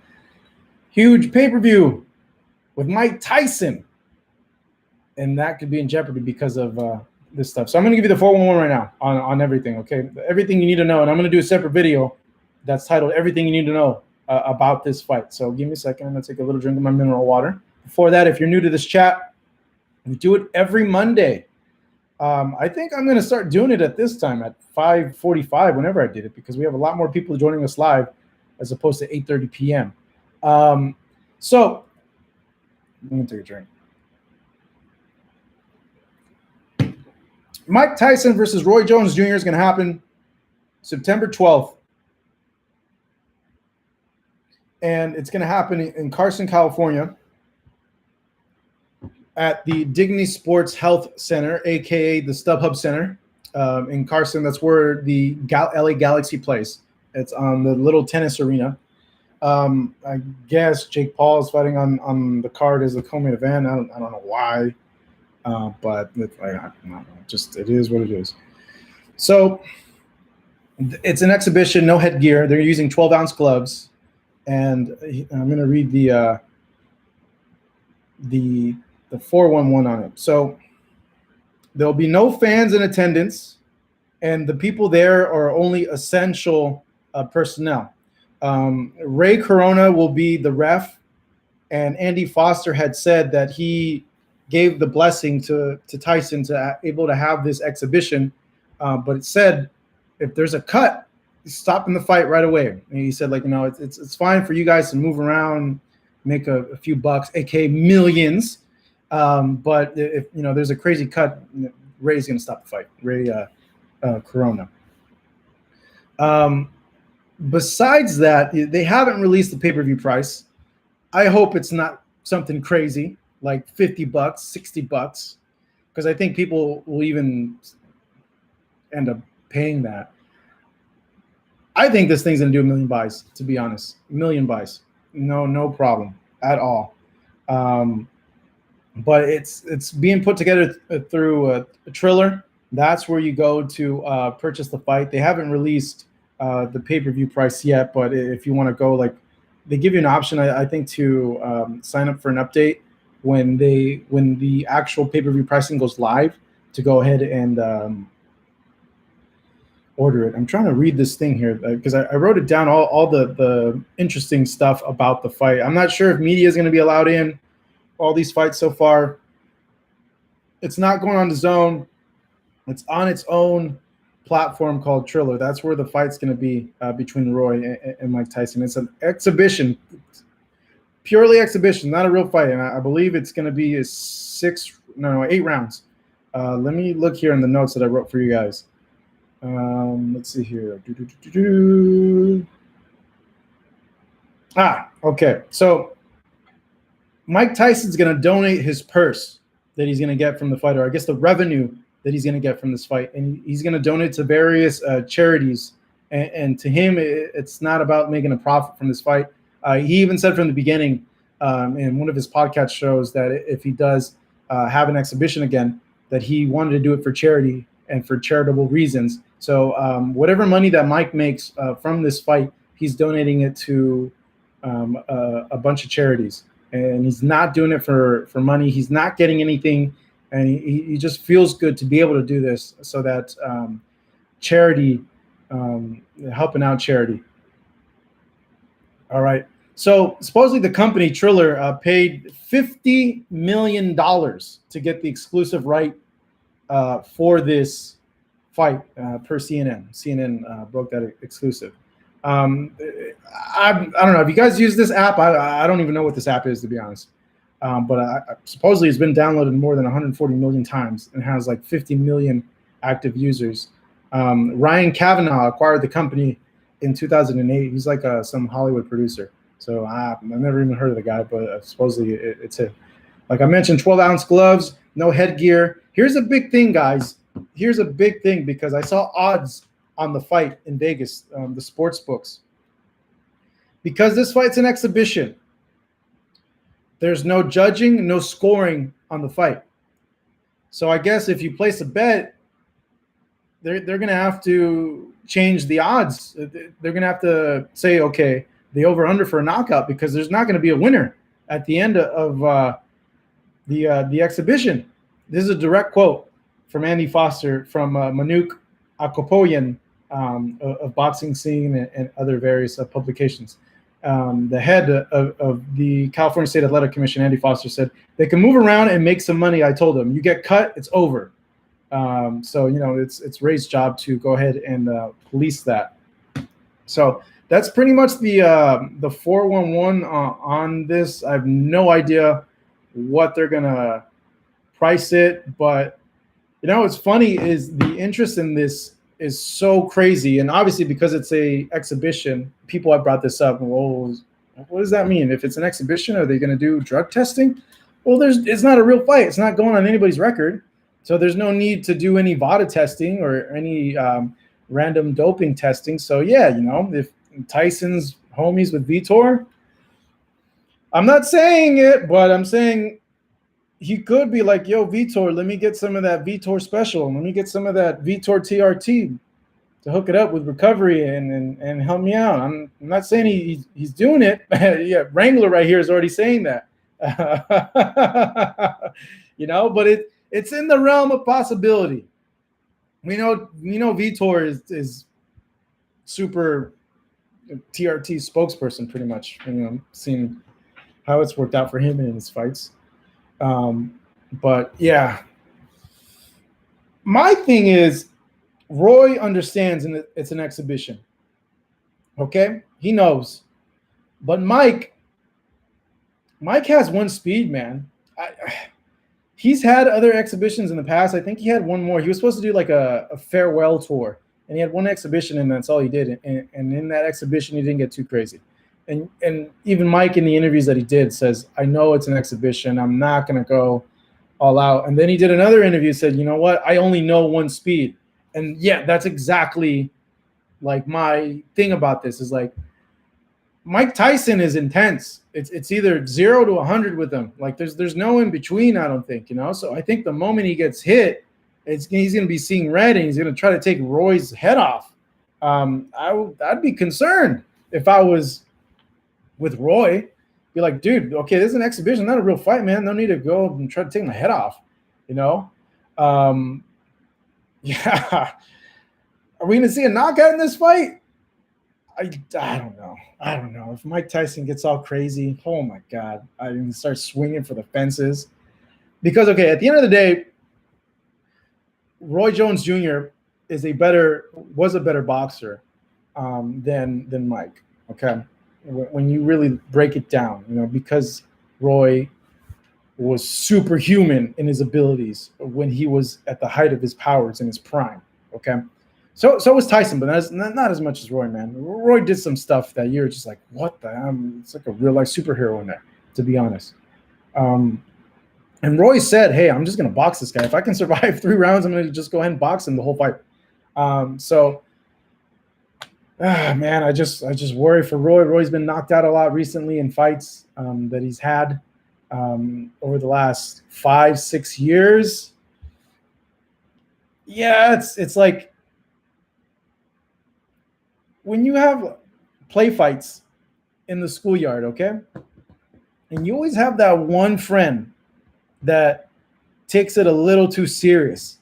S1: huge pay-per-view with Mike Tyson, and that could be in jeopardy because of this stuff. So I'm going to give you the 411 right now on everything, okay? Everything you need to know, and I'm going to do a separate video that's titled Everything You Need to Know about this fight. So give me a second. I'm going to take a little drink of my mineral water. Before that, if you're new to this chat, we do it every Monday. I think I'm going to start doing it at this time at 5:45 whenever I did it, because we have a lot more people joining us live as opposed to 8:30 p.m. So I'm going to take a drink. Mike Tyson versus Roy Jones Jr. is going to happen September 12th. And it's going to happen in Carson, California, at the Dignity Sports Health Center, a.k.a. the StubHub Center in Carson. That's where the LA Galaxy plays. It's on the little tennis arena. I guess Jake Paul is fighting on the card as the co-main event. I don't know why, but I don't know. Just it is what it is. So it's an exhibition, no headgear. They're using 12-ounce gloves, and I'm going to read the 411 on it. So there'll be no fans in attendance, and the people there are only essential personnel. Ray Corona will be the ref, and Andy Foster had said that he gave the blessing to Tyson to able to have this exhibition, but it said if there's a cut, stopping the fight right away. And he said, it's fine for you guys to move around, make a few bucks, aka millions, but if there's a crazy cut, Ray's going to stop the fight. Ray Corona. Besides that, they haven't released the pay-per-view price. I hope it's not something crazy like $50, $60, because I think people will even end up paying that. I think this thing's gonna do 1 million buys, to be honest. 1 million buys. No problem at all. But it's being put together through a Triller. That's where you go to purchase the fight. They haven't released the pay-per-view price yet, but if you want to go, they give you an option, I think, to sign up for an update when the actual pay-per-view pricing goes live, to go ahead and order it. I'm trying to read this thing here because I wrote it down, all the interesting stuff about the fight. I'm not sure if media is going to be allowed in all these fights so far. It's not going on DAZN. It's on its own platform called Triller. That's where the fight's going to be between Roy and Mike Tyson. It's an exhibition, purely exhibition, not a real fight. And I believe it's going to be 8 rounds. Let me look here in the notes that I wrote for you guys. Let's see here. Okay. So Mike Tyson's going to donate his purse that he's going to get from the fight, or I guess the revenue that he's going to get from this fight, and he's going to donate to various charities. And to him, it's not about making a profit from this fight. He even said from the beginning in one of his podcast shows that if he does have an exhibition again, that he wanted to do it for charity and for charitable reasons. So whatever money that Mike makes from this fight, he's donating it to a bunch of charities. And he's not doing it for money. He's not getting anything. And he just feels good to be able to do this so that charity, helping out charity. All right. So supposedly the company Triller paid $50 million to get the exclusive right for this fight per CNN. CNN broke that exclusive. I don't know if you guys use this app. I don't even know what this app is, to be honest. But supposedly it's been downloaded more than 140 million times and has like 50 million active users. Ryan Kavanaugh acquired the company in 2008. He's like some Hollywood producer. So I've never even heard of the guy, but supposedly it's him. Like I mentioned, 12-ounce gloves, no headgear. Here's a big thing, guys. Here's a big thing because I saw odds on the fight in Vegas, the sports books. Because this fight's an exhibition, there's no judging, no scoring on the fight. So I guess if you place a bet, they're going to have to change the odds. They're going to have to say, okay, the over-under for a knockout, because there's not going to be a winner at the end of the exhibition. This is a direct quote from Andy Foster from Manuk Akopoyan of Boxing Scene and other various publications. The head of the California State Athletic Commission, Andy Foster, said, they can move around and make some money. I told them, you get cut, it's over. So, you know, it's Ray's job to go ahead and police that. So that's pretty much the 411 on this. I have no idea what they're going to price it. But, you know, what's funny is the interest in this is so crazy. And obviously because it's a exhibition, people have brought this up. Well, what does that mean? If it's an exhibition, are they going to do drug testing? Well, it's not a real fight. It's not going on anybody's record. So there's no need to do any VADA testing or any random doping testing. So, yeah, you know, if Tyson's homies with Vitor, I'm not saying it, but I'm saying he could be like, yo, Vitor, let me get some of that Vitor special. Let me get some of that Vitor TRT to hook it up with recovery and help me out. I'm not saying he's doing it. Yeah, Wrangler right here is already saying that. You know, but it's in the realm of possibility. We know Vitor is super TRT spokesperson, pretty much. You know, seeing how it's worked out for him in his fights. But yeah, my thing is, Roy understands it's an exhibition. Okay, he knows. But Mike has one speed, man. He's had other exhibitions in the past. I think he had one more. He was supposed to do like a farewell tour, and he had one exhibition, and that's all he did. And in that exhibition, he didn't get too crazy. And even Mike in the interviews that he did says, I know it's an exhibition. I'm not going to go all out. And then he did another interview, said, you know what? I only know one speed. And yeah, that's exactly like my thing about this is like, Mike Tyson is intense. It's either 0 to 100 with him. Like there's no in between, I don't think, you know? So I think the moment he gets hit, he's going to be seeing red and he's going to try to take Roy's head off. I'd be concerned if I was with Roy. Be like, dude, okay, this is an exhibition, not a real fight, man. No need to go and try to take my head off, you know? Yeah. Are we going to see a knockout in this fight? I don't know. I don't know. If Mike Tyson gets all crazy, oh my God, I can start swinging for the fences. Because, okay, at the end of the day, Roy Jones Jr. was a better boxer than Mike. Okay, when you really break it down, you know, because Roy was superhuman in his abilities when he was at the height of his powers in his prime. Okay. So was Tyson, but not as much as Roy, man. Roy did some stuff that you're just like, what the hell? It's like a real-life superhero in there, to be honest. And Roy said, hey, I'm just going to box this guy. If I can survive 3 rounds, I'm going to just go ahead and box him the whole fight. Man, I just worry for Roy. Roy's been knocked out a lot recently in fights that he's had over the last 5-6 years. Yeah, it's like, when you have play fights in the schoolyard, okay, and you always have that one friend that takes it a little too serious,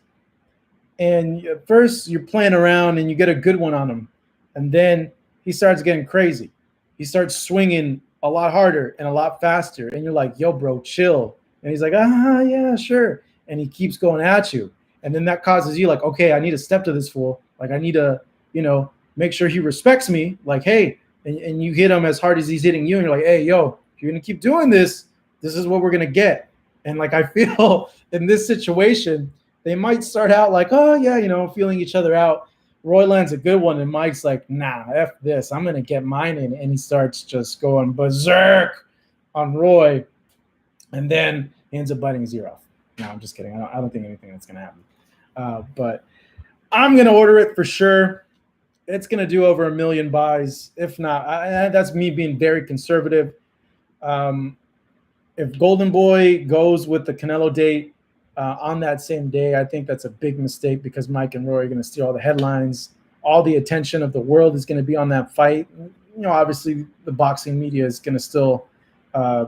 S1: and at first you're playing around and you get a good one on him, and then he starts getting crazy. He starts swinging a lot harder and a lot faster, and you're like, yo, bro, chill. And he's like, yeah, sure. And he keeps going at you, and then that causes you like, okay, I need to step to this fool. Like I need to, you know, make sure he respects me. Like, hey, and you hit him as hard as he's hitting you, and you're like, hey, yo, if you're gonna keep doing this, this is what we're gonna get. And like, I feel in this situation, they might start out like, oh yeah, feeling each other out. Roy lands a good one, and Mike's like, nah, F this, I'm gonna get mine in. And he starts just going berserk on Roy, and then he ends up biting his ear off. No, I'm just kidding. I don't think anything that's gonna happen. But I'm gonna order it for sure. It's gonna do over 1 million buys. If not, that's me being very conservative. If Golden Boy goes with the Canelo date on that same day, I think that's a big mistake because Mike and Roy are going to steal all the headlines. All the attention of the world is going to be on that fight. Obviously the boxing media is going to still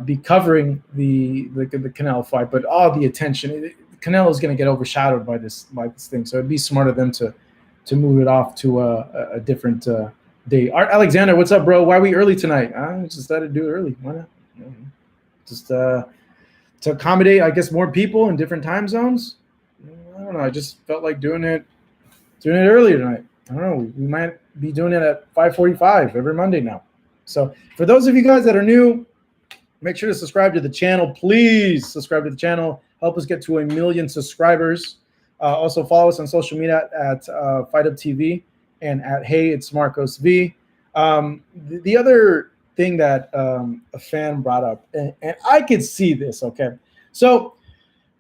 S1: be covering the Canelo fight, but all the attention, Canelo is going to get overshadowed by this thing. So it'd be smart of them to move it off to a different day. Art Alexander, what's up, bro? Why are we early tonight? I just decided to do it early. Why not? Just to accommodate, I guess, more people in different time zones. I don't know. I just felt like doing it earlier tonight. I don't know. We might be doing it at 5:45 every Monday now. So for those of you guys that are new, make sure to subscribe to the channel. Please subscribe to the channel. Help us get to 1 million subscribers. Also follow us on social media at Fight Up TV and at Hey It's Marcos V. The other thing that a fan brought up, and I could see this, okay? So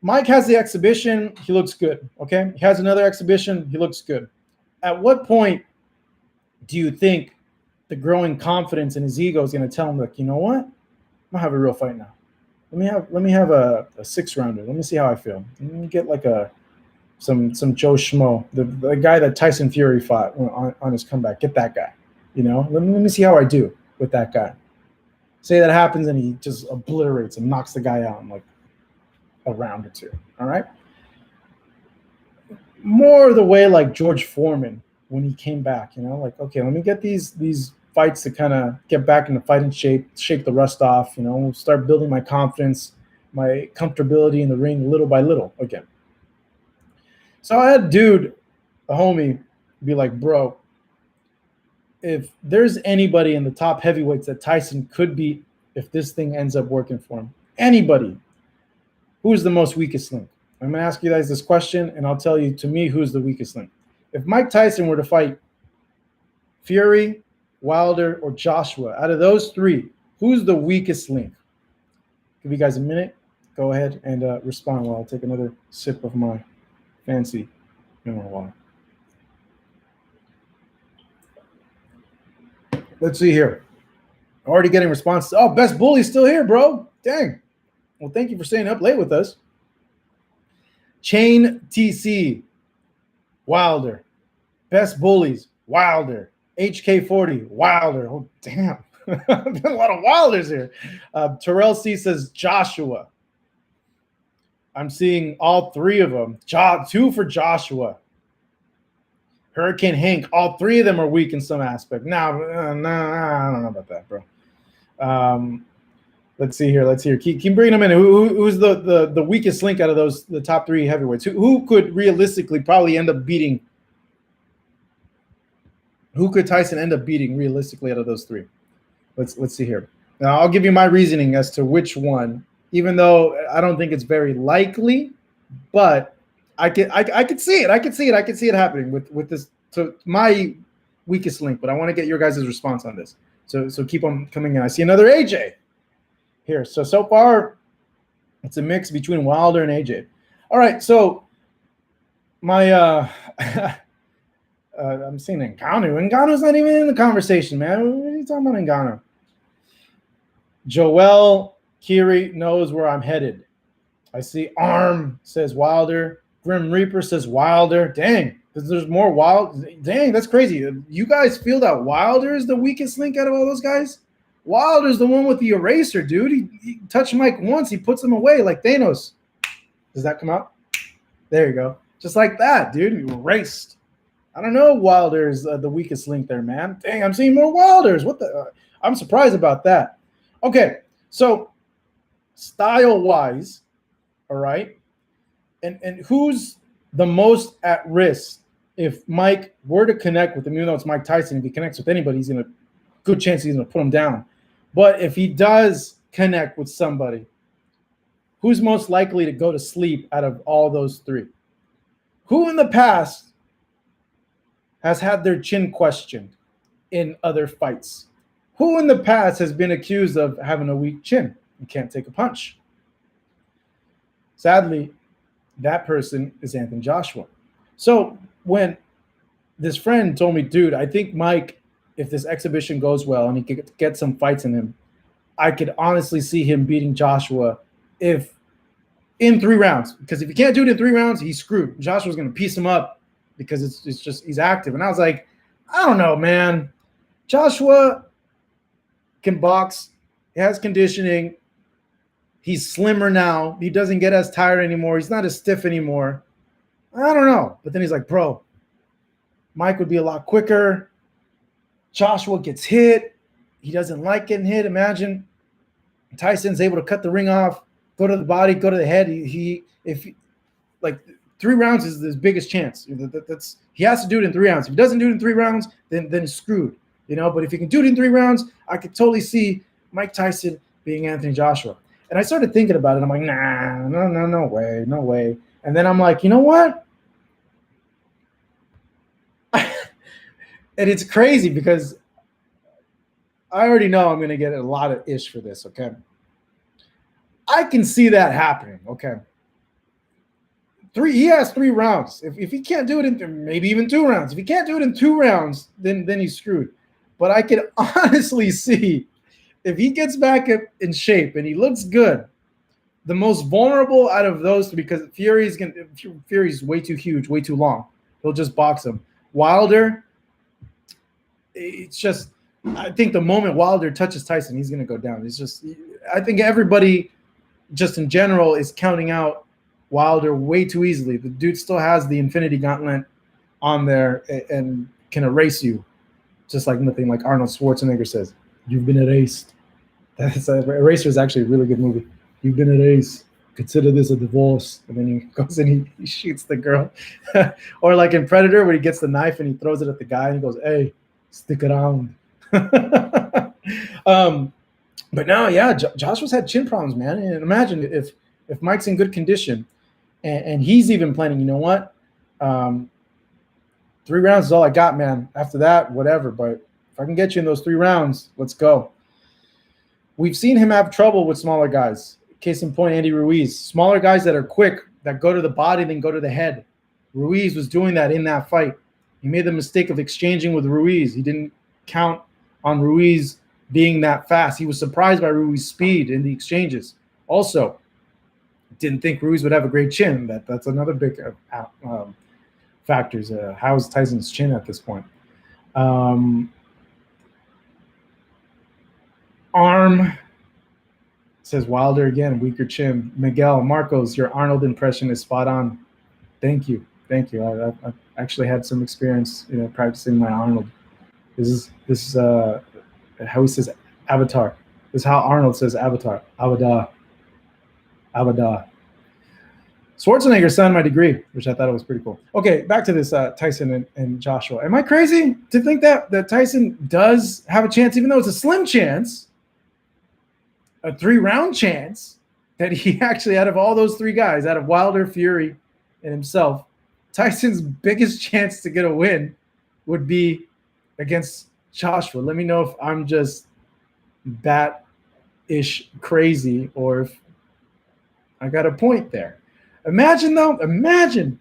S1: Mike has the exhibition, he looks good, okay? He has another exhibition, he looks good. At what point do you think the growing confidence in his ego is going to tell him, look, you know what? I'm going to have a real fight now. Let me have a 6-rounder. Let me see how I feel. Let me get like some Joe Schmo, the guy that Tyson Fury fought on his comeback. Get that guy, Let me see how I do with that guy. Say that happens and he just obliterates and knocks the guy out in like a round or two. All right. More the way like George Foreman when he came back, like, okay, let me get these fights to kind of get back into fighting shape, shake the rust off, start building my confidence, my comfortability in the ring little by little again. So I had a homie, be like, bro, if there's anybody in the top heavyweights that Tyson could beat if this thing ends up working for him, anybody, who's the most weakest link? I'm going to ask you guys this question, and I'll tell you, to me, who's the weakest link. If Mike Tyson were to fight Fury, Wilder, or Joshua, out of those three, who's the weakest link? Give you guys a minute. Go ahead and respond while I take another sip of my fancy mineral water. Let's see here. Already getting responses. Oh, Best Bully's still here, bro. Dang. Well, thank you for staying up late with us. Chain TC, Wilder. Best Bullies, Wilder. HK40, Wilder. Oh, damn. Been a lot of Wilders here. Terrell C says Joshua. I'm seeing all three of them. 2 for Joshua. Hurricane Hank, all three of them are weak in some aspect. I don't know about that, bro. Let's see here. Keep bringing them in. Who's the weakest link out of the top 3 heavyweights? Who could realistically probably end up beating? Who could Tyson end up beating realistically out of those 3? Let's see here. Now I'll give you my reasoning as to which one, even though I don't think it's very likely, but I could see it. I could see it happening with this. So my weakest link, but I want to get your guys' response on this. So keep on coming in. I see another AJ here. So far, it's a mix between Wilder and AJ. All right. So my I'm seeing Ngannou. Ngannou's not even in the conversation, man. What are you talking about, Ngannou? Joel Kiri knows where I'm headed. I see Arm says Wilder. Grim Reaper says Wilder. Dang, because there's more Wild. Dang, that's crazy. You guys feel that Wilder is the weakest link out of all those guys? Wilder's the one with the eraser, dude. He touched Mike once. He puts him away like Thanos. Does that come out? There you go. Just like that, dude. You erased. I don't know. Wilder's the weakest link there, man. Dang, I'm seeing more Wilders. What the? I'm surprised about that. Okay, so style-wise, all right, and who's the most at risk if Mike were to connect with him, even though it's Mike Tyson, if he connects with anybody, he's good chance he's gonna put him down. But if he does connect with somebody, who's most likely to go to sleep out of all those three? Who in the past has had their chin questioned in other fights? Who in the past has been accused of having a weak chin and can't take a punch? Sadly, that person is Anthony Joshua. So when this friend told me, dude, I think Mike, if this exhibition goes well and he could get some fights in him, I could honestly see him beating Joshua if in 3 rounds. Because if he can't do it in 3 rounds, he's screwed. Joshua's going to piece him up because it's just he's active. And I was like, I don't know, man. Joshua can box. He has conditioning. He's slimmer now. He doesn't get as tired anymore. He's not as stiff anymore. I don't know. But then he's like, bro, Mike would be a lot quicker. Joshua gets hit. He doesn't like getting hit. Imagine Tyson's able to cut the ring off, go to the body, go to the head. If 3 rounds is his biggest chance. He has to do it in 3 rounds. If he doesn't do it in 3 rounds, then he's screwed. But if he can do it in 3 rounds, I could totally see Mike Tyson being Anthony Joshua. And I started thinking about it. I'm like, nah, no way, no way. And then I'm like, you know what? And it's crazy because I already know I'm going to get a lot of ish for this, okay? I can see that happening, okay? He has 3 rounds. If he can't do it in maybe even 2 rounds. If he can't do it in 2 rounds, then he's screwed. But I can honestly see if he gets back in shape and he looks good, the most vulnerable out of those 3, because Fury's way too huge, way too long. He'll just box him. Wilder, it's just, I think the moment Wilder touches Tyson, he's going to go down. I think everybody just in general is counting out Wilder way too easily. The dude still has the Infinity Gauntlet on there and can erase you, just like nothing, like Arnold Schwarzenegger says, you've been erased. Eraser is actually a really good movie. You've been erased. Consider this a divorce. And then he goes and he shoots the girl. Or like in Predator where he gets the knife and he throws it at the guy and he goes, hey, stick around. But now, yeah, Joshua's had chin problems, man. And imagine if Mike's in good condition and he's even planning, you know what? 3 rounds is all I got, man. After that, whatever. But if I can get you in those 3 rounds, let's go. We've seen him have trouble with smaller guys. Case in point, Andy Ruiz. Smaller guys that are quick, that go to the body, then go to the head. Ruiz was doing that in that fight. He made the mistake of exchanging with Ruiz. He didn't count on Ruiz being that fast. He was surprised by Ruiz's speed in the exchanges. Also, didn't think Ruiz would have a great chin. That's another big factors. How's Tyson's chin at this point? Arm, says Wilder again, weaker chin. Miguel Marcos, your Arnold impression is spot on. Thank you. I've actually had some experience, practicing my Arnold. This is how he says Avatar. This is how Arnold says Avatar. Avada. Schwarzenegger signed my degree, which I thought was pretty cool. Okay, back to this Tyson and Joshua. Am I crazy to think that Tyson does have a chance, even though it's a slim chance, a 3-round chance, that he actually, out of all those 3 guys, out of Wilder, Fury, and himself, Tyson's biggest chance to get a win would be against Joshua? Let me know if I'm just bat-ish crazy or if I got a point there. Imagine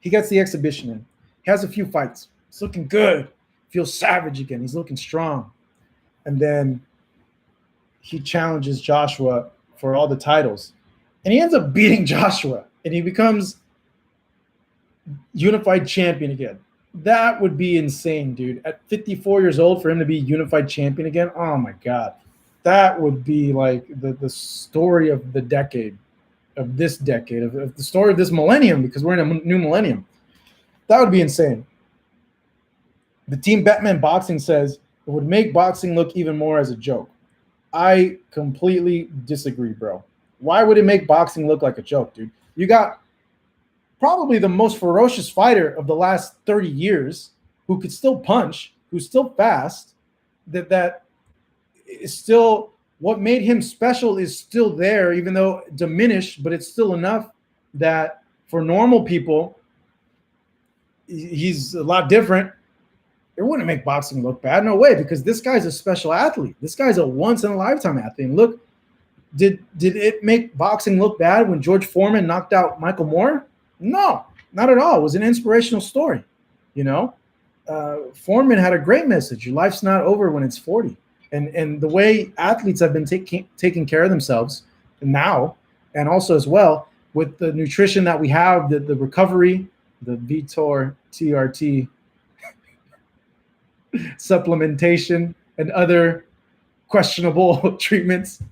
S1: he gets the exhibition in. He has a few fights. He's looking good. Feels savage again. He's looking strong. And then he challenges Joshua for all the titles. And he ends up beating Joshua. And he becomes unified champion again. That would be insane, dude. At 54 years old, for him to be unified champion again, oh my God. That would be like the story of the decade, of this decade, of the story of this millennium, because we're in a new millennium. That would be insane. The team Batman Boxing says it would make boxing look even more as a joke. I completely disagree, bro. Why would it make boxing look like a joke, dude? You got probably the most ferocious fighter of the last 30 years, who could still punch, who's still fast, that is still, what made him special is still there, even though diminished, but it's still enough that for normal people, he's a lot different. It wouldn't make boxing look bad. No way, because this guy's a special athlete. This guy's a once-in-a-lifetime athlete. And look, did it make boxing look bad when George Foreman knocked out Michael Moore? No, not at all. It was an inspirational story. You know, Foreman had a great message. Your life's not over when it's 40. And the way athletes have been taking care of themselves now, and also as well with the nutrition that we have, the recovery, the Vitor TRT supplementation and other questionable treatments,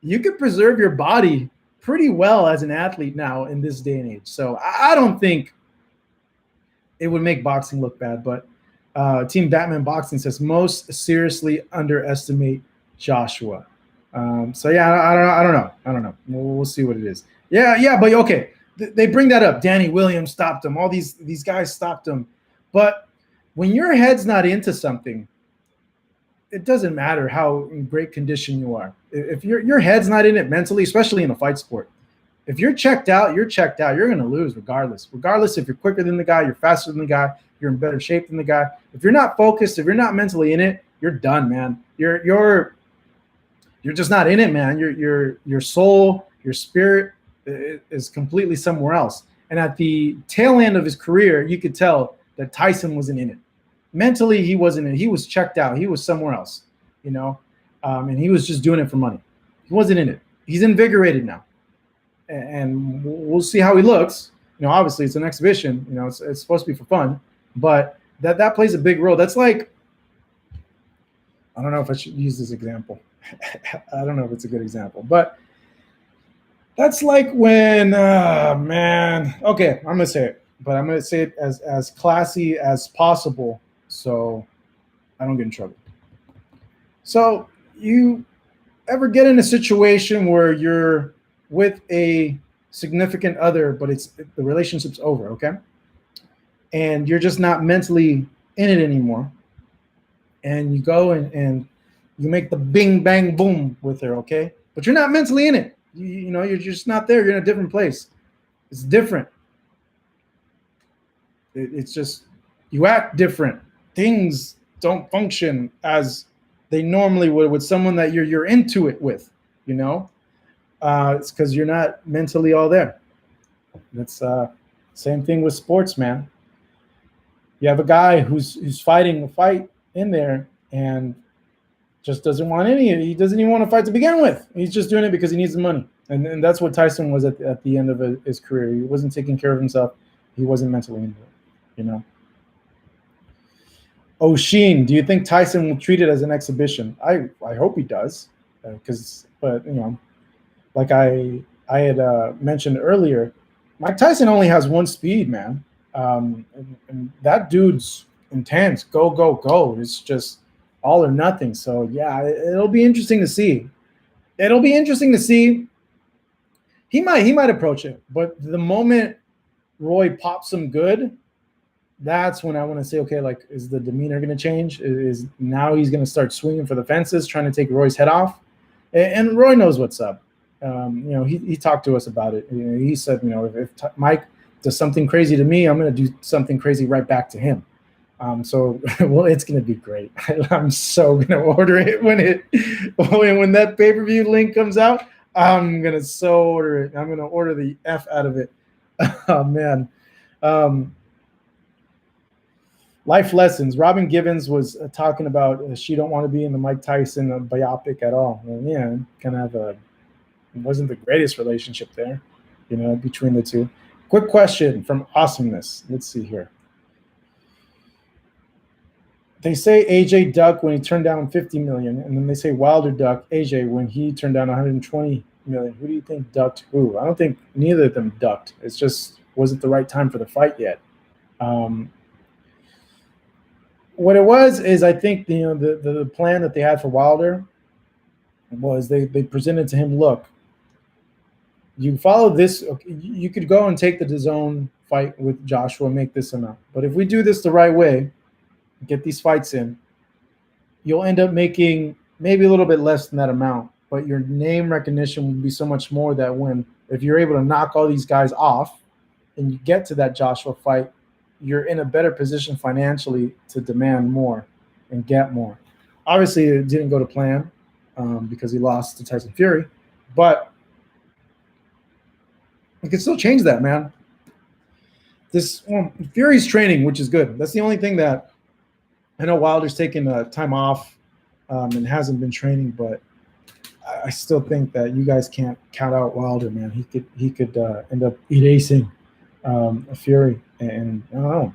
S1: you can preserve your body pretty well as an athlete now in this day and age. So I don't think it would make boxing look bad, but Team Batman Boxing says most seriously underestimate Joshua. So yeah, I don't know. We'll see what it is. Yeah, but okay. They bring that up. Danny Williams stopped him. All these guys stopped him. But when your head's not into something, it doesn't matter how in great condition you are. If your head's not in it mentally, especially in a fight sport, if you're checked out, you're checked out. You're going to lose regardless. Regardless if you're quicker than the guy, you're faster than the guy, you're in better shape than the guy. If you're not focused, if you're not mentally in it, you're done, man. You're just not in it, man. Your soul, your spirit is completely somewhere else. And at the tail end of his career, you could tell that Tyson wasn't in it. Mentally, he wasn't in it. He was checked out. He was somewhere else, you know, and he was just doing it for money. He wasn't in it. He's invigorated now, and we'll see how he looks. You know, obviously it's an exhibition. You know, it's supposed to be for fun, but that plays a big role. That's like, I don't know if I should use this example. I don't know if it's a good example, but that's like when, man, okay, I'm gonna say it, but I'm gonna say it as classy as possible, so I don't get in trouble. So you ever get in a situation where you're with a significant other, but the relationship's over, okay? And you're just not mentally in it anymore. And you go and you make the bing, bang, boom with her, okay? But you're not mentally in it. You know, you're just not there. You're in a different place. It's different. It's just, you act different. Things don't function as they normally would with someone that you're into it with, you know? It's because you're not mentally all there. That's same thing with sports, man. You have a guy who's fighting a fight in there and just doesn't want any. He doesn't even want to fight to begin with. He's just doing it because he needs the money. And that's what Tyson was at the end of his career. He wasn't taking care of himself. He wasn't mentally into it, you know. O'Sheen, do you think Tyson will treat it as an exhibition? I hope he does, but you know, like I had mentioned earlier, Mike Tyson only has one speed, man, and that dude's intense. Go, go, go. It's just all or nothing. So yeah, it'll be interesting to see. It'll be interesting to see. He might approach it, but the moment Roy pops him good, that's when I want to say, okay, like, is the demeanor going to change? Is now he's going to start swinging for the fences, trying to take Roy's head off? And Roy knows what's up. You know, he talked to us about it. You know, he said, you know, if Mike does something crazy to me, I'm going to do something crazy right back to him. So, well, it's going to be great. I'm so going to order it when that pay-per-view link comes out. I'm going to order it. I'm going to order the F out of it. Oh, man. Life lessons. Robin Givens was talking about she don't want to be in the Mike Tyson biopic at all. Well, yeah, kind of it wasn't the greatest relationship there, you know, between the two. Quick question from Awesomeness. Let's see here. They say AJ ducked when he turned down $50 million, and then they say Wilder ducked AJ when he turned down $120 million. Who do you think ducked who? I don't think neither of them ducked. It's just wasn't the right time for the fight yet. What it was is, I think, you know, the plan that they had for Wilder was they presented to him, look, You follow this. Okay, you could go and take the DAZN fight with Joshua and make this amount. But if we do this the right way, get these fights in, you'll end up making maybe a little bit less than that amount. But your name recognition will be so much more that if you're able to knock all these guys off and you get to that Joshua fight, you're in a better position financially to demand more and get more. Obviously, it didn't go to plan because he lost to Tyson Fury, but you can still change that, man. Fury's training, which is good. That's the only thing that I know Wilder's taken time off and hasn't been training, but I still think that you guys can't count out Wilder, man. He could end up erasing Fury, and I don't know.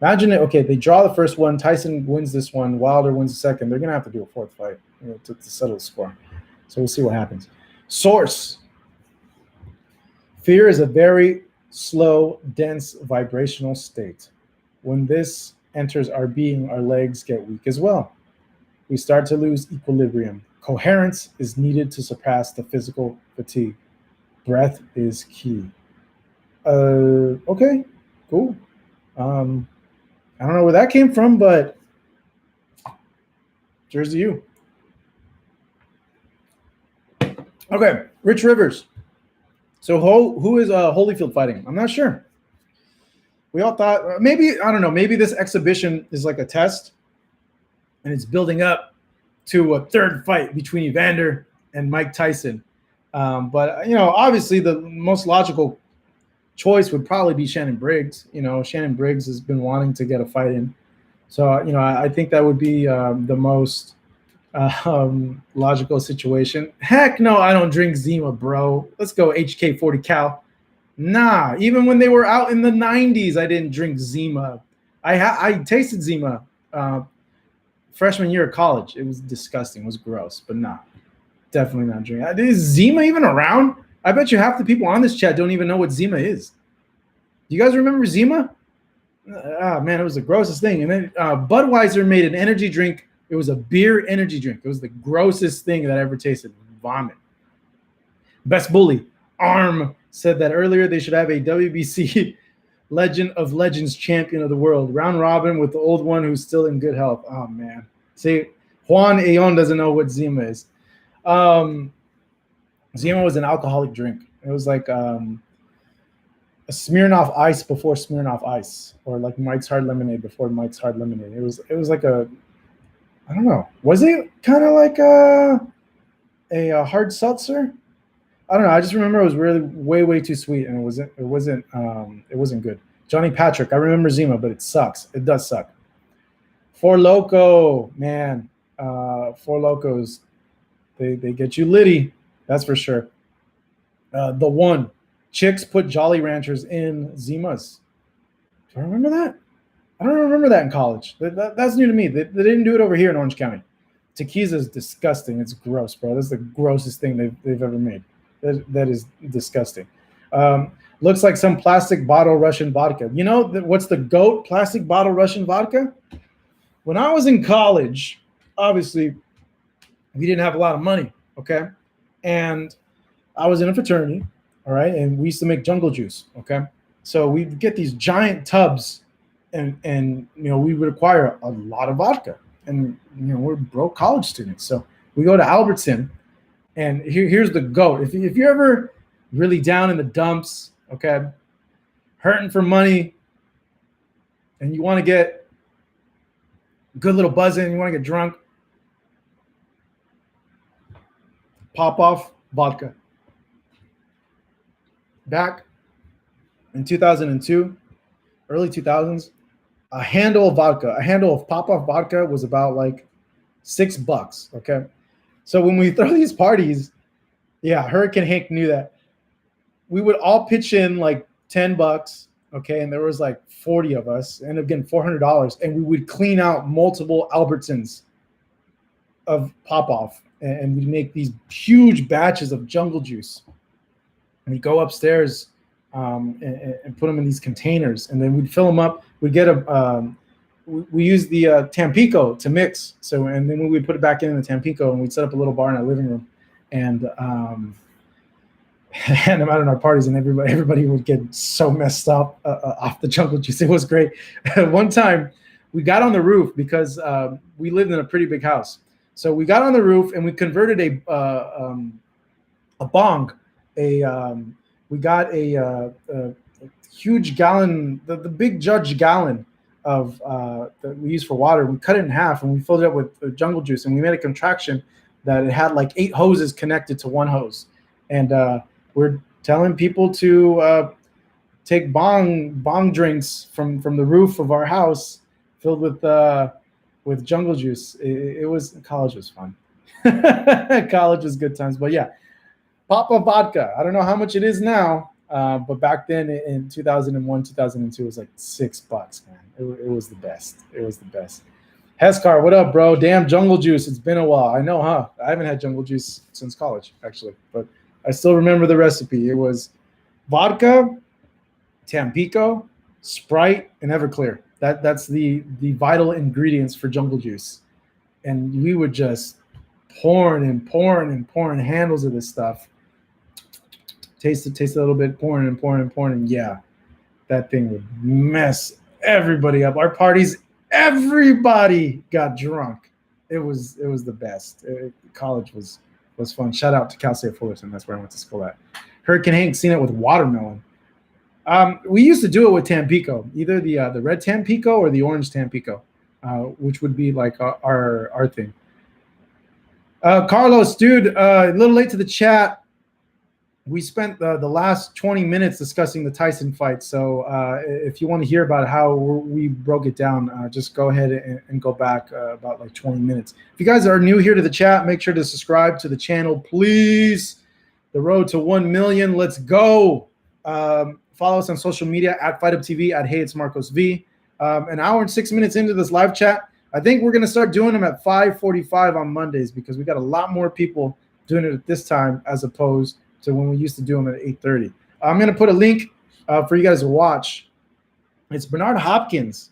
S1: Imagine it. Okay, they draw the first one. Tyson wins this one. Wilder wins the second. They're gonna have to do a fourth fight, to settle the score. So we'll see what happens. Source. Fear is a very slow, dense, vibrational state. When this enters our being, our legs get weak as well. We start to lose equilibrium. Coherence is needed to surpass the physical fatigue. Breath is key. Okay, cool. I don't know where that came from, but cheers to you. Okay, Rich Rivers. So who is Holyfield fighting? I'm not sure. We all thought maybe, I don't know, maybe this exhibition is like a test and it's building up to a third fight between Evander and Mike Tyson. But, obviously the most logical choice would probably be Shannon Briggs. Shannon Briggs has been wanting to get a fight in. So, I think that would be the most logical situation. Heck no, I don't drink Zima, bro. Let's go HK 40 cal. Nah, even when they were out in the 90s, I didn't drink Zima. I tasted Zima freshman year of college. It was disgusting. It was gross, but nah, definitely not drinking. Is Zima even around? I bet you half the people on this chat don't even know what Zima is. Do you guys remember Zima? Man, it was the grossest thing. And then Budweiser made an energy drink. It was a beer energy drink. It was the grossest thing that I ever tasted. Vomit. Best Bully. Arm said that earlier they should have a WBC Legend of Legends champion of the world. Round robin with the old one who's still in good health. Oh, man. See, Juan Ayon doesn't know what Zima is. Zima was an alcoholic drink. It was like a Smirnoff Ice before Smirnoff Ice, or like Mike's Hard Lemonade before Mike's Hard Lemonade. It was like I don't know. Was it kind of like a hard seltzer? I don't know. I just remember it was really way too sweet, and it wasn't good. Johnny Patrick. I remember Zima, but it sucks. It does suck. Four Loko, man. Four Locos. They get you litty. That's for sure. The one. Chicks put Jolly Ranchers in Zimas. Do I remember that? I don't remember that in college. That's new to me. They didn't do it over here in Orange County. Tequila is disgusting. It's gross, bro. That's the grossest thing they've ever made. That is disgusting. Looks like some plastic bottle Russian vodka. You know what's the GOAT plastic bottle Russian vodka? When I was in college, obviously, we didn't have a lot of money, okay? And I was in a fraternity, all right? And we used to make jungle juice, okay? So we'd get these giant tubs, and we would acquire a lot of vodka. And, we're broke college students. So we go to Albertson, and here's the GOAT. If you're ever really down in the dumps, okay, hurting for money, and you want to get a good little buzz in, you want to get drunk, pop off vodka. Back in 2002, early 2000s, a handle of pop-off vodka was about like $6, okay? So when we throw these parties, yeah, Hurricane Hank knew that. We would all pitch in like $10, okay? And there was like 40 of us, and again, $400, and we would clean out multiple Albertsons of pop-off, and we'd make these huge batches of jungle juice. And we'd go upstairs and put them in these containers, and then we'd fill them up. We'd get we use the Tampico to mix. So, and then we'd put it back in the Tampico, and we'd set up a little bar in our living room. And hand them out in our parties, and everybody would get so messed up off the jungle juice. It was great. One time, we got on the roof because we lived in a pretty big house. So we got on the roof and we converted a bong. We got a huge gallon, the big judge gallon of that we use for water. We cut it in half and we filled it up with jungle juice, and we made a contraction that it had like 8 hoses connected to one hose, and we're telling people to take bong drinks from the roof of our house filled with jungle juice. College was fun. College was good times, but yeah, Papa vodka. I don't know how much it is now, but back then in 2001, 2002, it was like $6, man. It was the best. It was the best. Heskar, what up, bro? Damn, jungle juice. It's been a while. I know, huh? I haven't had jungle juice since college, actually, but I still remember the recipe. It was vodka, Tampico, Sprite, and Everclear. That's the vital ingredients for jungle juice. And we would just pouring handles of this stuff. Taste a little bit, pouring, and yeah, that thing would mess everybody up. Our parties, everybody got drunk. It was the best. College was fun. Shout out to Cal State Fullerton. That's where I went to school at. Hurricane Hank seen it with watermelon. We used to do it with Tampico, either the red Tampico or the orange Tampico, which would be like our thing. Carlos, dude, a little late to the chat. We spent the last 20 minutes discussing the Tyson fight. So if you want to hear about how we broke it down, just go ahead and go back about like 20 minutes. If you guys are new here to the chat, make sure to subscribe to the channel, please. The road to 1 million. Let's go. Follow us on social media at FightUpTV, at Hey, it's Marcos V. An hour and 6 minutes into this live chat. I think we're going to start doing them at 5:45 on Mondays because we got a lot more people doing it at this time as opposed to when we used to do them at 8:30. I'm going to put a link for you guys to watch. It's Bernard Hopkins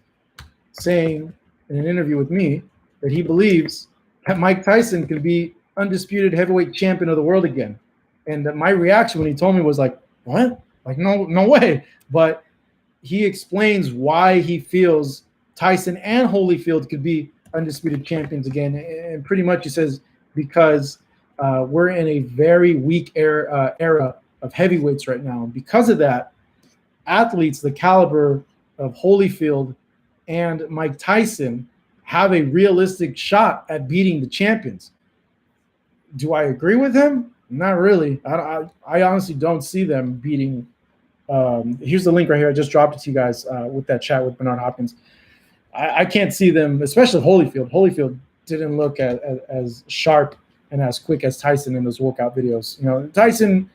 S1: saying in an interview with me that he believes that Mike Tyson could be undisputed heavyweight champion of the world again. And that my reaction when he told me was like, what? Like, no way. But he explains why he feels Tyson and Holyfield could be undisputed champions again. And pretty much he says because we're in a very weak era of heavyweights right now. And because of that, athletes the caliber of Holyfield and Mike Tyson have a realistic shot at beating the champions. Do I agree with him? Not really. I honestly don't see them beating. Here's the link right here. I just dropped it to you guys with that chat with Bernard Hopkins. I can't see them, especially Holyfield. Holyfield didn't look as sharp and as quick as Tyson in those workout videos. You know, Tyson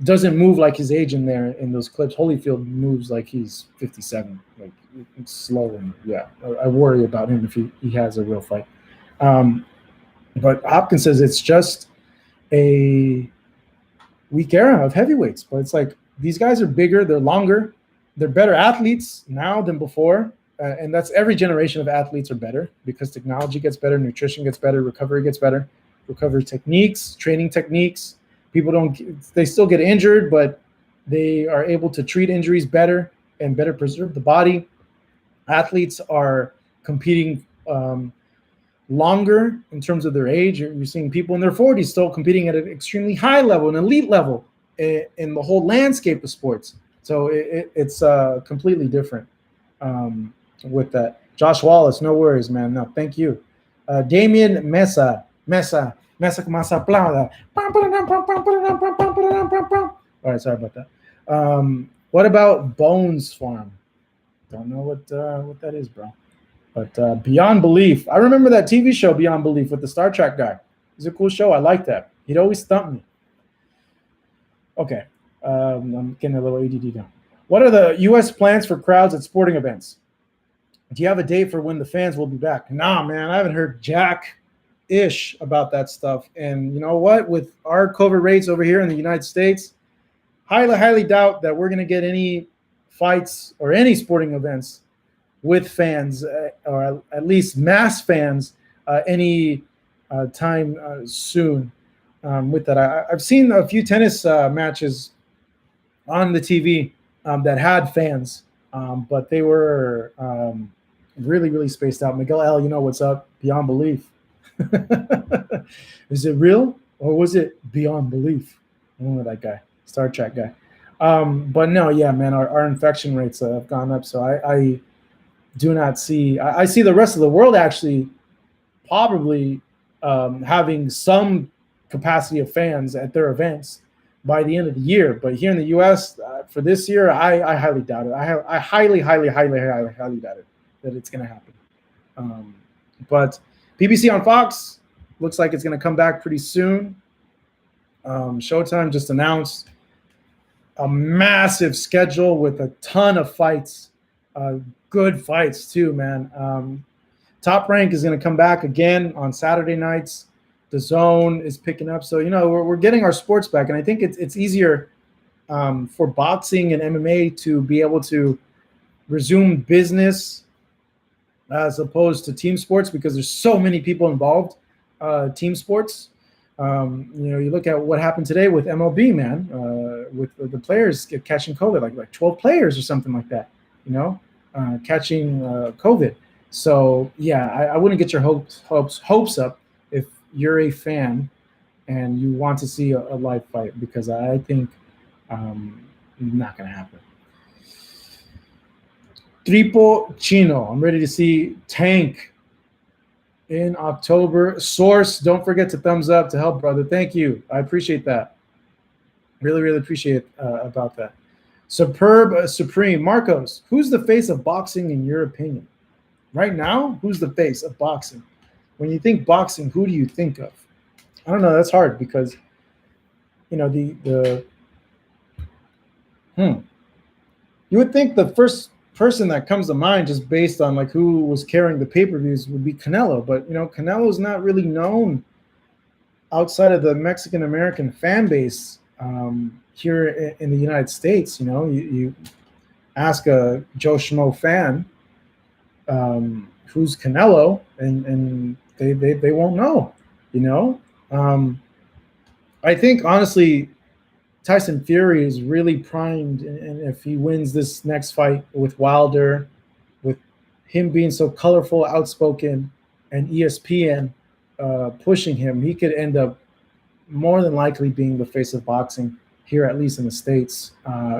S1: doesn't move like his age in there in those clips. Holyfield moves like he's 57. Like, it's slow, and yeah, I worry about him if he has a real fight. But Hopkins says it's just a weak era of heavyweights. But it's like these guys are bigger, they're longer, they're better athletes now than before. And that's every generation of athletes are better because technology gets better, nutrition gets better, recovery gets better, recovery techniques, training techniques. They still get injured, but they are able to treat injuries better and better preserve the body. Athletes are competing longer in terms of their age. You're seeing people in their 40s still competing at an extremely high level, an elite level in the whole landscape of sports. So it's completely different with that. Josh Wallace, no worries, man. No, thank you. Damian Mesa. All right, sorry about that. What about Bones Farm? Don't know what that is, bro. But Beyond Belief. I remember that TV show Beyond Belief with the Star Trek guy. It was a cool show. I liked that. He'd always thump me. Okay. I'm getting a little ADD now. What are the U.S. plans for crowds at sporting events? Do you have a date for when the fans will be back? Nah, man. I haven't heard jack-ish about that stuff. And you know what? With our COVID rates over here in the United States, highly doubt that we're going to get any fights or any sporting events with fans, or at least mass fans, any time soon. with that. I've seen a few tennis matches on the TV that had fans, but they were really, really spaced out. Miguel L, you know what's up? Beyond belief. Is it real or was it beyond belief? I don't know that guy, Star Trek guy. But no, yeah, man, our infection rates have gone up. So I do not see. I see the rest of the world actually probably having some capacity of fans at their events by the end of the year. But here in the U.S. For this year, I highly doubt it. I highly doubt it that it's going to happen. But PBC on Fox looks like it's going to come back pretty soon. Showtime just announced a massive schedule with a ton of fights, good fights too, man. Top Rank is going to come back again on Saturday nights. DAZN is picking up. So, we're getting our sports back. And I think it's easier for boxing and MMA to be able to resume business as opposed to team sports because there's so many people involved. Team sports. You look at what happened today with MLB, man, with the players catching COVID, like 12 players or something like that, catching COVID. So, yeah, I wouldn't get your hopes up if you're a fan and you want to see a live fight because I think not going to happen. Tripo Chino, I'm ready to see Tank in October. Source, don't forget to thumbs up to help, brother. Thank you. I appreciate that. Really, really appreciate about that. Superb Supreme. Marcos, who's the face of boxing in your opinion? Right now, who's the face of boxing? When you think boxing, who do you think of? I don't know. That's hard because, you would think the first person that comes to mind just based on like who was carrying the pay-per-views would be Canelo. But, Canelo's not really known outside of the Mexican-American fan base here in the United States. You ask a Joe Schmo fan, who's Canelo, and they won't know. I think honestly Tyson Fury is really primed, and if he wins this next fight with Wilder, with him being so colorful, outspoken, and ESPN pushing him, he could end up more than likely being the face of boxing here, at least in the States,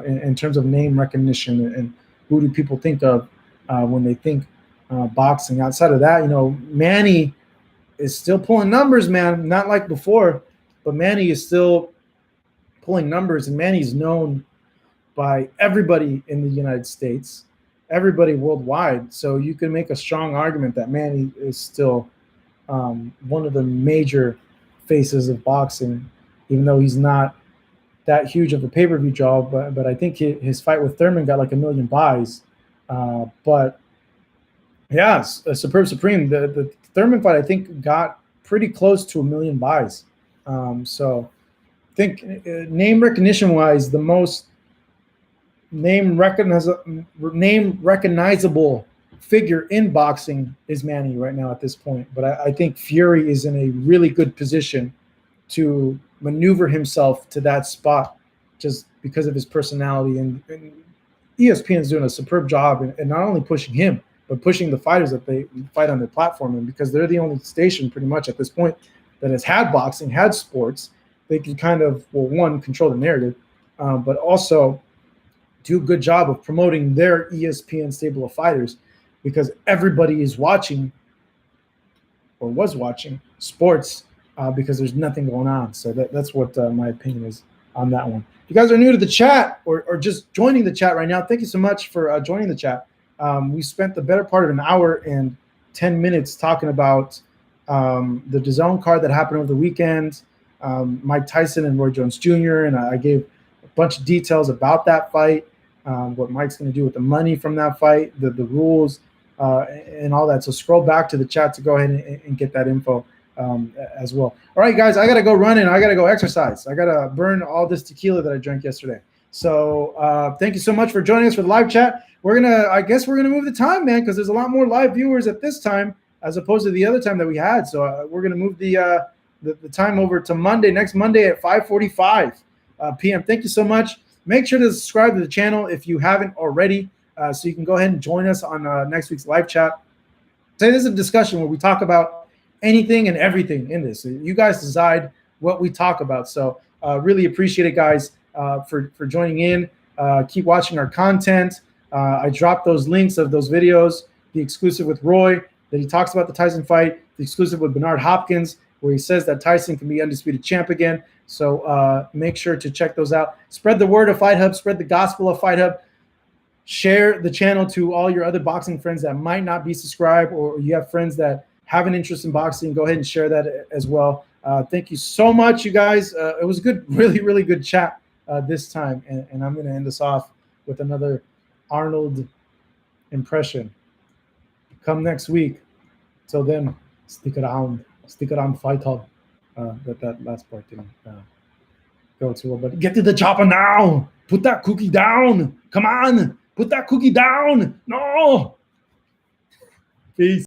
S1: in terms of name recognition and who do people think of when they think boxing. Outside of that, Manny is still pulling numbers, man. Not like before, but Manny is still pulling numbers, and Manny's known by everybody in the United States, everybody worldwide. So you can make a strong argument that Manny is still one of the major faces of boxing, even though he's not that huge of a pay-per-view draw. But I think his fight with Thurman got like 1 million buys. But yeah, Superb Supreme. The Thurman fight, I think, got pretty close to 1 million buys. So I think name recognition-wise, the most name recognizable figure in boxing is Manny right now at this point. But I think Fury is in a really good position to maneuver himself to that spot just because of his personality. And ESPN is doing a superb job in not only pushing him, but pushing the fighters that they fight on their platform. And because they're the only station pretty much at this point that has had boxing, had sports, they can kind of, one, control the narrative, but also do a good job of promoting their ESPN stable of fighters, because everybody is watching or was watching sports because there's nothing going on. So that's what my opinion is on that one. If you guys are new to the chat or just joining the chat right now, thank you so much for joining the chat. We spent the better part of an hour and 10 minutes talking about the DAZN card that happened over the weekend, Mike Tyson and Roy Jones Jr., and I gave a bunch of details about that fight, what Mike's going to do with the money from that fight, the rules, and all that. So scroll back to the chat to go ahead and get that info as well. All right, guys, I got to go running. I got to go exercise. I got to burn all this tequila that I drank yesterday. So thank you so much for joining us for the live chat. I guess we're going to move the time, man, because there's a lot more live viewers at this time as opposed to the other time that we had. So we're going to move the time over to Monday, next Monday at 5:45 p.m. Thank you so much. Make sure to subscribe to the channel if you haven't already, so you can go ahead and join us on next week's live chat. So this is a discussion where we talk about anything and everything in this. You guys decide what we talk about. So really appreciate it, guys, for joining in. Keep watching our content. I dropped those links of those videos, the exclusive with Roy, that he talks about the Tyson fight, the exclusive with Bernard Hopkins, where he says that Tyson can be undisputed champ again. So make sure to check those out. Spread the word of Fight Hub. Spread the gospel of Fight Hub. Share the channel to all your other boxing friends that might not be subscribed, or you have friends that have an interest in boxing. Go ahead and share that as well. Thank you so much, you guys. It was a good, really, really good chat this time. And I'm going to end us off with another Arnold impression. Come next week. Till then, stick around. Stick around, Fight Hub. That last part didn't go too well, but get to the chopper now. Put that cookie down. Come on. Put that cookie down. No. Peace.